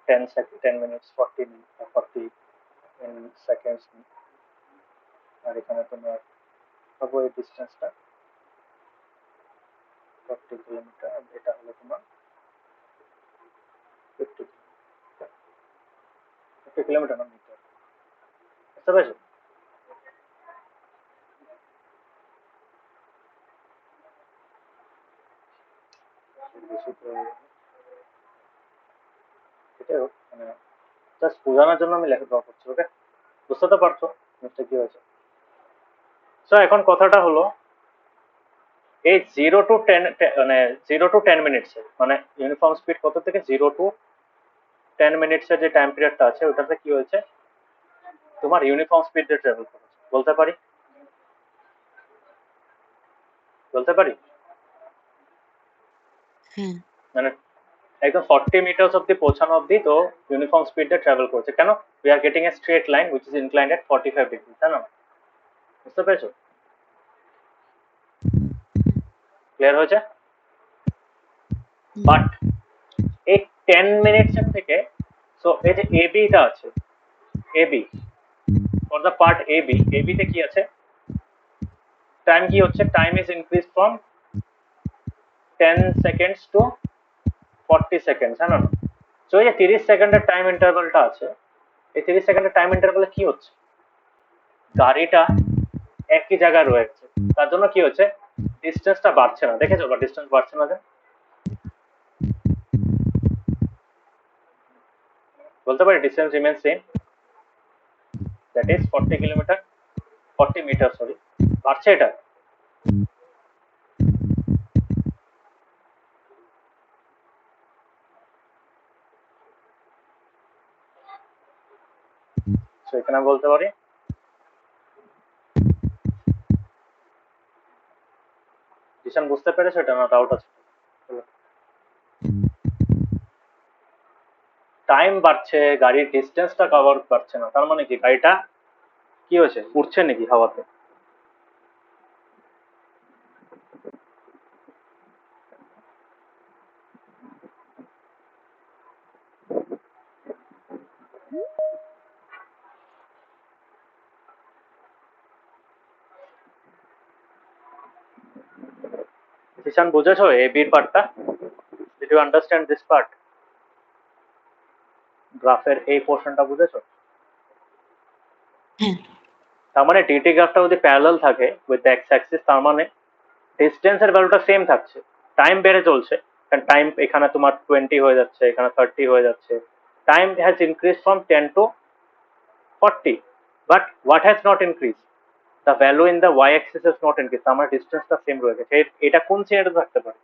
10 সেকেন্ড, 10 মিনিটস, 40 মিনিট, 40 সেকেন্ডস, আর এখানে তোমার ভাবো এই ডিস্টেন্সটা 40 কিলোমিটার, এটা হলো তোমার 50 কিলোমিটার না মিটার, বুঝতে পেরেছো? বেশি তো এটাই হোক, মানে জাস্ট বোঝানোর জন্য আমি লেখা ড্র করছি, ওকে? বুঝতে তো পারছো জিনিসটা কি হয়েছে? সো এখন কথাটা হলো, এই 0 to 10, মানে 0 to 10 মিনিটস, মানে ইউনিফর্ম স্পিড কত থেকে 0 to 10 মিনিটসের যে টাইম পিরিয়ডটা আছে ওটাতে কি হয়েছে? তোমার ইউনিফর্ম স্পিড দিয়ে ট্রাভেল করেছে, বলতে পারি, বলতে পারি, হ্যাঁ মানে একদম 40 মিটার্স অব্দি পৌঁছানো অব্দি তো ইউনিফর্ম স্পিড দিয়ে ট্রাভেল করেছে। কেন? We are getting a straight line which is inclined at 45 degree, তাই না? বুঝতে পেরেছো? ক্লিয়ার হয়েছে? বাট এই 10 মিনিটসের থেকে, সো এই যে এবিটা আছে, AB for the part AB, এবিতে কি আছে? টাইম কি হচ্ছে? Time is increase from 10 seconds to 40 second, হ্যাঁ না? তো এই যে 30 সেকেন্ডের টাইম ইন্টারভালটা আছে, এই 30 সেকেন্ডের টাইম ইন্টারভালে কি হচ্ছে, গাড়িটা একই জায়গায় রয়েছে, তার জন্য কি হচ্ছে, ডিস্টেন্সটা বাড়ছে না। দেখেছো বা ডিস্টেন্স বাড়ছে না যে? বলতে পারি distance remain same, that is 40 kilometer, 40 meter, sorry, বাড়ছে এটা? তো এখানে আমি বলতে পারি জিশান বুঝতে পেরেছো এটা, না ডাউট আছে? টাইম বাড়ছে, গাড়ির ডিস্টেন্সটা কভার পাচ্ছে না, তার মানে কি গাড়িটা কি হয়েছে, উঠছে নাকি হাওয়াতে? জিশান বুঝেছো এ বির পার্টটা? Did you understand this part? গ্রাফের এই পোর্শনটা বুঝেছো? হ্যাঁ। তার মানে ডিটি গ্রাফটা যদি প্যারালাল থাকে উইথ দ্য এক্স অ্যাক্সিস, তার মানে ডিস্টেন্সের ভ্যালুটা সেম থাকছে, টাইম বেড়ে চলছে, কারণ টাইম এখানে তোমার 20 হয়ে যাচ্ছে, এখানে 30 হয়ে যাচ্ছে, time has increase from 10 to 40, but what has not increase, the value in the Y axis has not increase, আমার ডিস্টেন্সটা সেম রয়ে গেছে। এটা কোন সিনারিতে থাকতে পারে?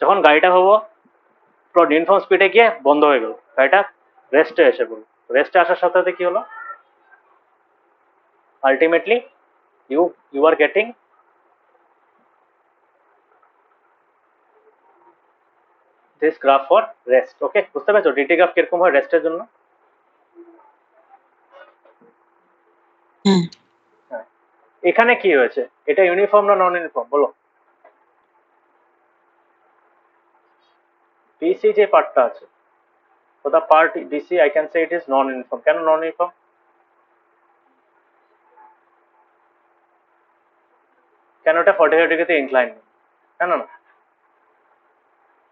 যখন গাড়িটা হবো পুরো ইউনিফর্ম স্পিডে গিয়ে বন্ধ হয়ে গেল, গাড়িটা রেস্টে এসে পড়লো, রেস্টে আসার সাথে সাথে কি হলো, ultimately you are getting this graph for rest. Okay, বুঝতে পেরেছো ডিটি গ্রাফ কিরকম হয় রেস্টের জন্য? হ্যাঁ। হ্যাঁ। এখানে কি হয়েছে, এটা ইউনিফর্ম না নন ইউনিফর্ম বলো? ডিসি যে পার্টটা আছে, তো the part DC I can say it is non uniform. কেন নন ইউনিফর্ম? কেন এটা 45 ডিগ্রিতে ইনক্লাইন, কেন না?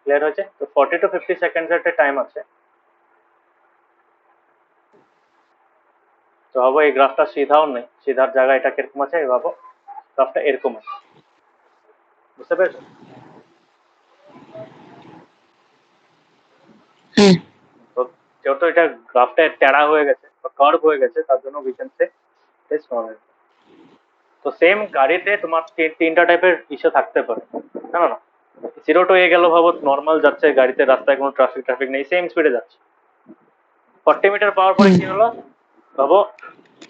ক্লিয়ার হয়েছে? তো 40 to 50 সেকেন্ডস এর একটা টাইম আছে। তো ভাবো এই গ্রাফটা সিধাও নেই, সিধার জায়গায় এটা কিরকম আছে, ভাবো গ্রাফটা এরকম আছে, বুঝতে পেরেছো? হ্যাঁ। তো যেহেতু এটা গ্রাফটা টেরা হয়ে গেছে বা কার্ভ হয়ে গেছে, তার জন্য we can say it's non uniform. তো সেম গাড়িতে তোমার তিনটা টাইপের ইস্যু থাকতে পারে, জানো না? 0 to A গেল, ভাবো নর্মাল যাচ্ছে গাড়িতে, রাস্তায় কোনো ট্রাফিক নেই, সেম স্পিডে যাচ্ছে। 40 মিটার পাওয়ার পরে কি হলো, ভাবো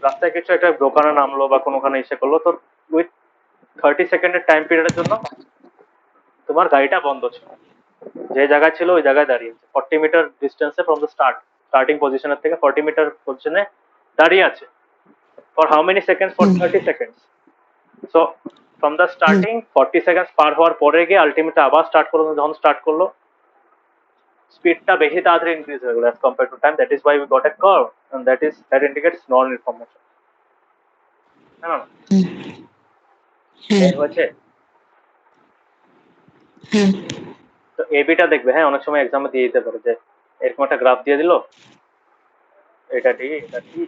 রাস্তায় কিছু একটা দোকানে নামলো বা কোনোখানে এসে করলো, তো উইথ 30 সেকেন্ডের টাইম পিরিয়ডের জন্য তোমার গাড়িটা বন্ধ ছিল, যে জায়গায় ছিল ওই জায়গায় দাঁড়িয়েছে, 40 মিটার ডিস্টেন্সে ফ্রম দ্য স্টার্টিং পজিশনের থেকে 40 মিটার পজিশনে দাঁড়িয়ে আছে, for how many seconds, for 30 seconds. So from the starting 40 seconds পার হওয়ার পরে গিয়ে আলটিমেটলি আবার স্টার্ট করলো, যখন স্টার্ট করলো স্পিডটা বেশি তাড়াতাড়ি ইনক্রিজ হয়ে গেল as compare to time, that is why we got a curve, and that indicates non information. হ্যাঁ, হ্যাঁ। হয়েছে? হ্যাঁ। তো এবিটা দেখবে, হ্যাঁ অনেক সময় এক্সামে দিয়ে দিতে পারে যে এরকম একটা গ্রাফ দিয়ে দিল, এটা ডি এটা ডি,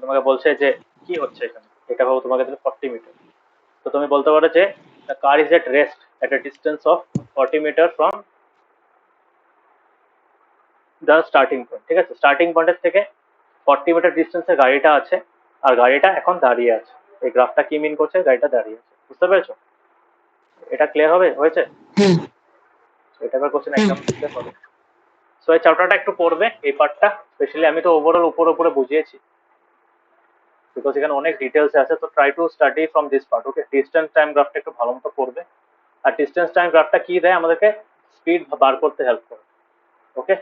তোমাকে বলছে যে কি হচ্ছে এখানে, এটা ভাবো তোমাকে দিল 40 মিটার, তো তুমি বলতে পারো যে the car is at rest at a distance of 40 meter from the starting point. ঠিক আছে, স্টার্টিং পয়েন্টের থেকে 40 মিটার ডিস্টেন্সে গাড়িটা আছে, আর গাড়িটা এখন দাঁড়িয়ে আছে। এই গ্রাফটা কি মিন করছে, গাড়িটা দাঁড়িয়ে আছে, বুঝতে পেরেছো? এটা ক্লিয়ার হয়েছে? হ্যাঁ। এটা এবার কোশ্চেন এক্সাম দিতে পারে। সো এই চ্যাপ্টারটা একটু পড়বে, এই পার্টটা স্পেশালি, আমি তো ওভারঅল উপরে উপরে বুঝিয়েছি, বিকজ এখানে অনেক ডিটেলস আছে, তো try to study from this part. Okay, distance time গ্রাফটা একটু ভালো মতো পড়বে, আর ডিস্টেন্স টাইম গ্রাফটা কি দেয় আমাদেরকে, স্পিড বার করতে হেল্প করে। ওকে,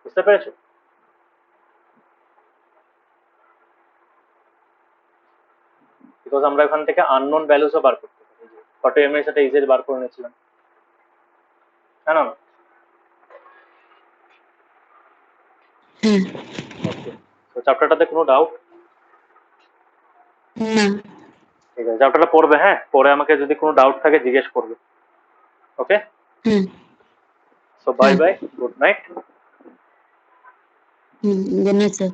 বুঝতে পেরেছো? বিকজ আমরা এখান থেকে আননোন ভ্যালুসও বার করতে পারি, 40 এমএস একটা ইজিলি বার করে নিয়েছিলাম, হ্যাঁ না? হ্যাঁ। ওকে, তো চ্যাপ্টারটাতে কোনো ডাউট? না। ঠিক আছে, চ্যাপ্টারটা পড়বে, হ্যাঁ পরে আমাকে যদি কোনো ডাউট থাকে জিজ্ঞেস করবে। ওকে, হ্যাঁ। So bye bye. Good night. Good night, sir.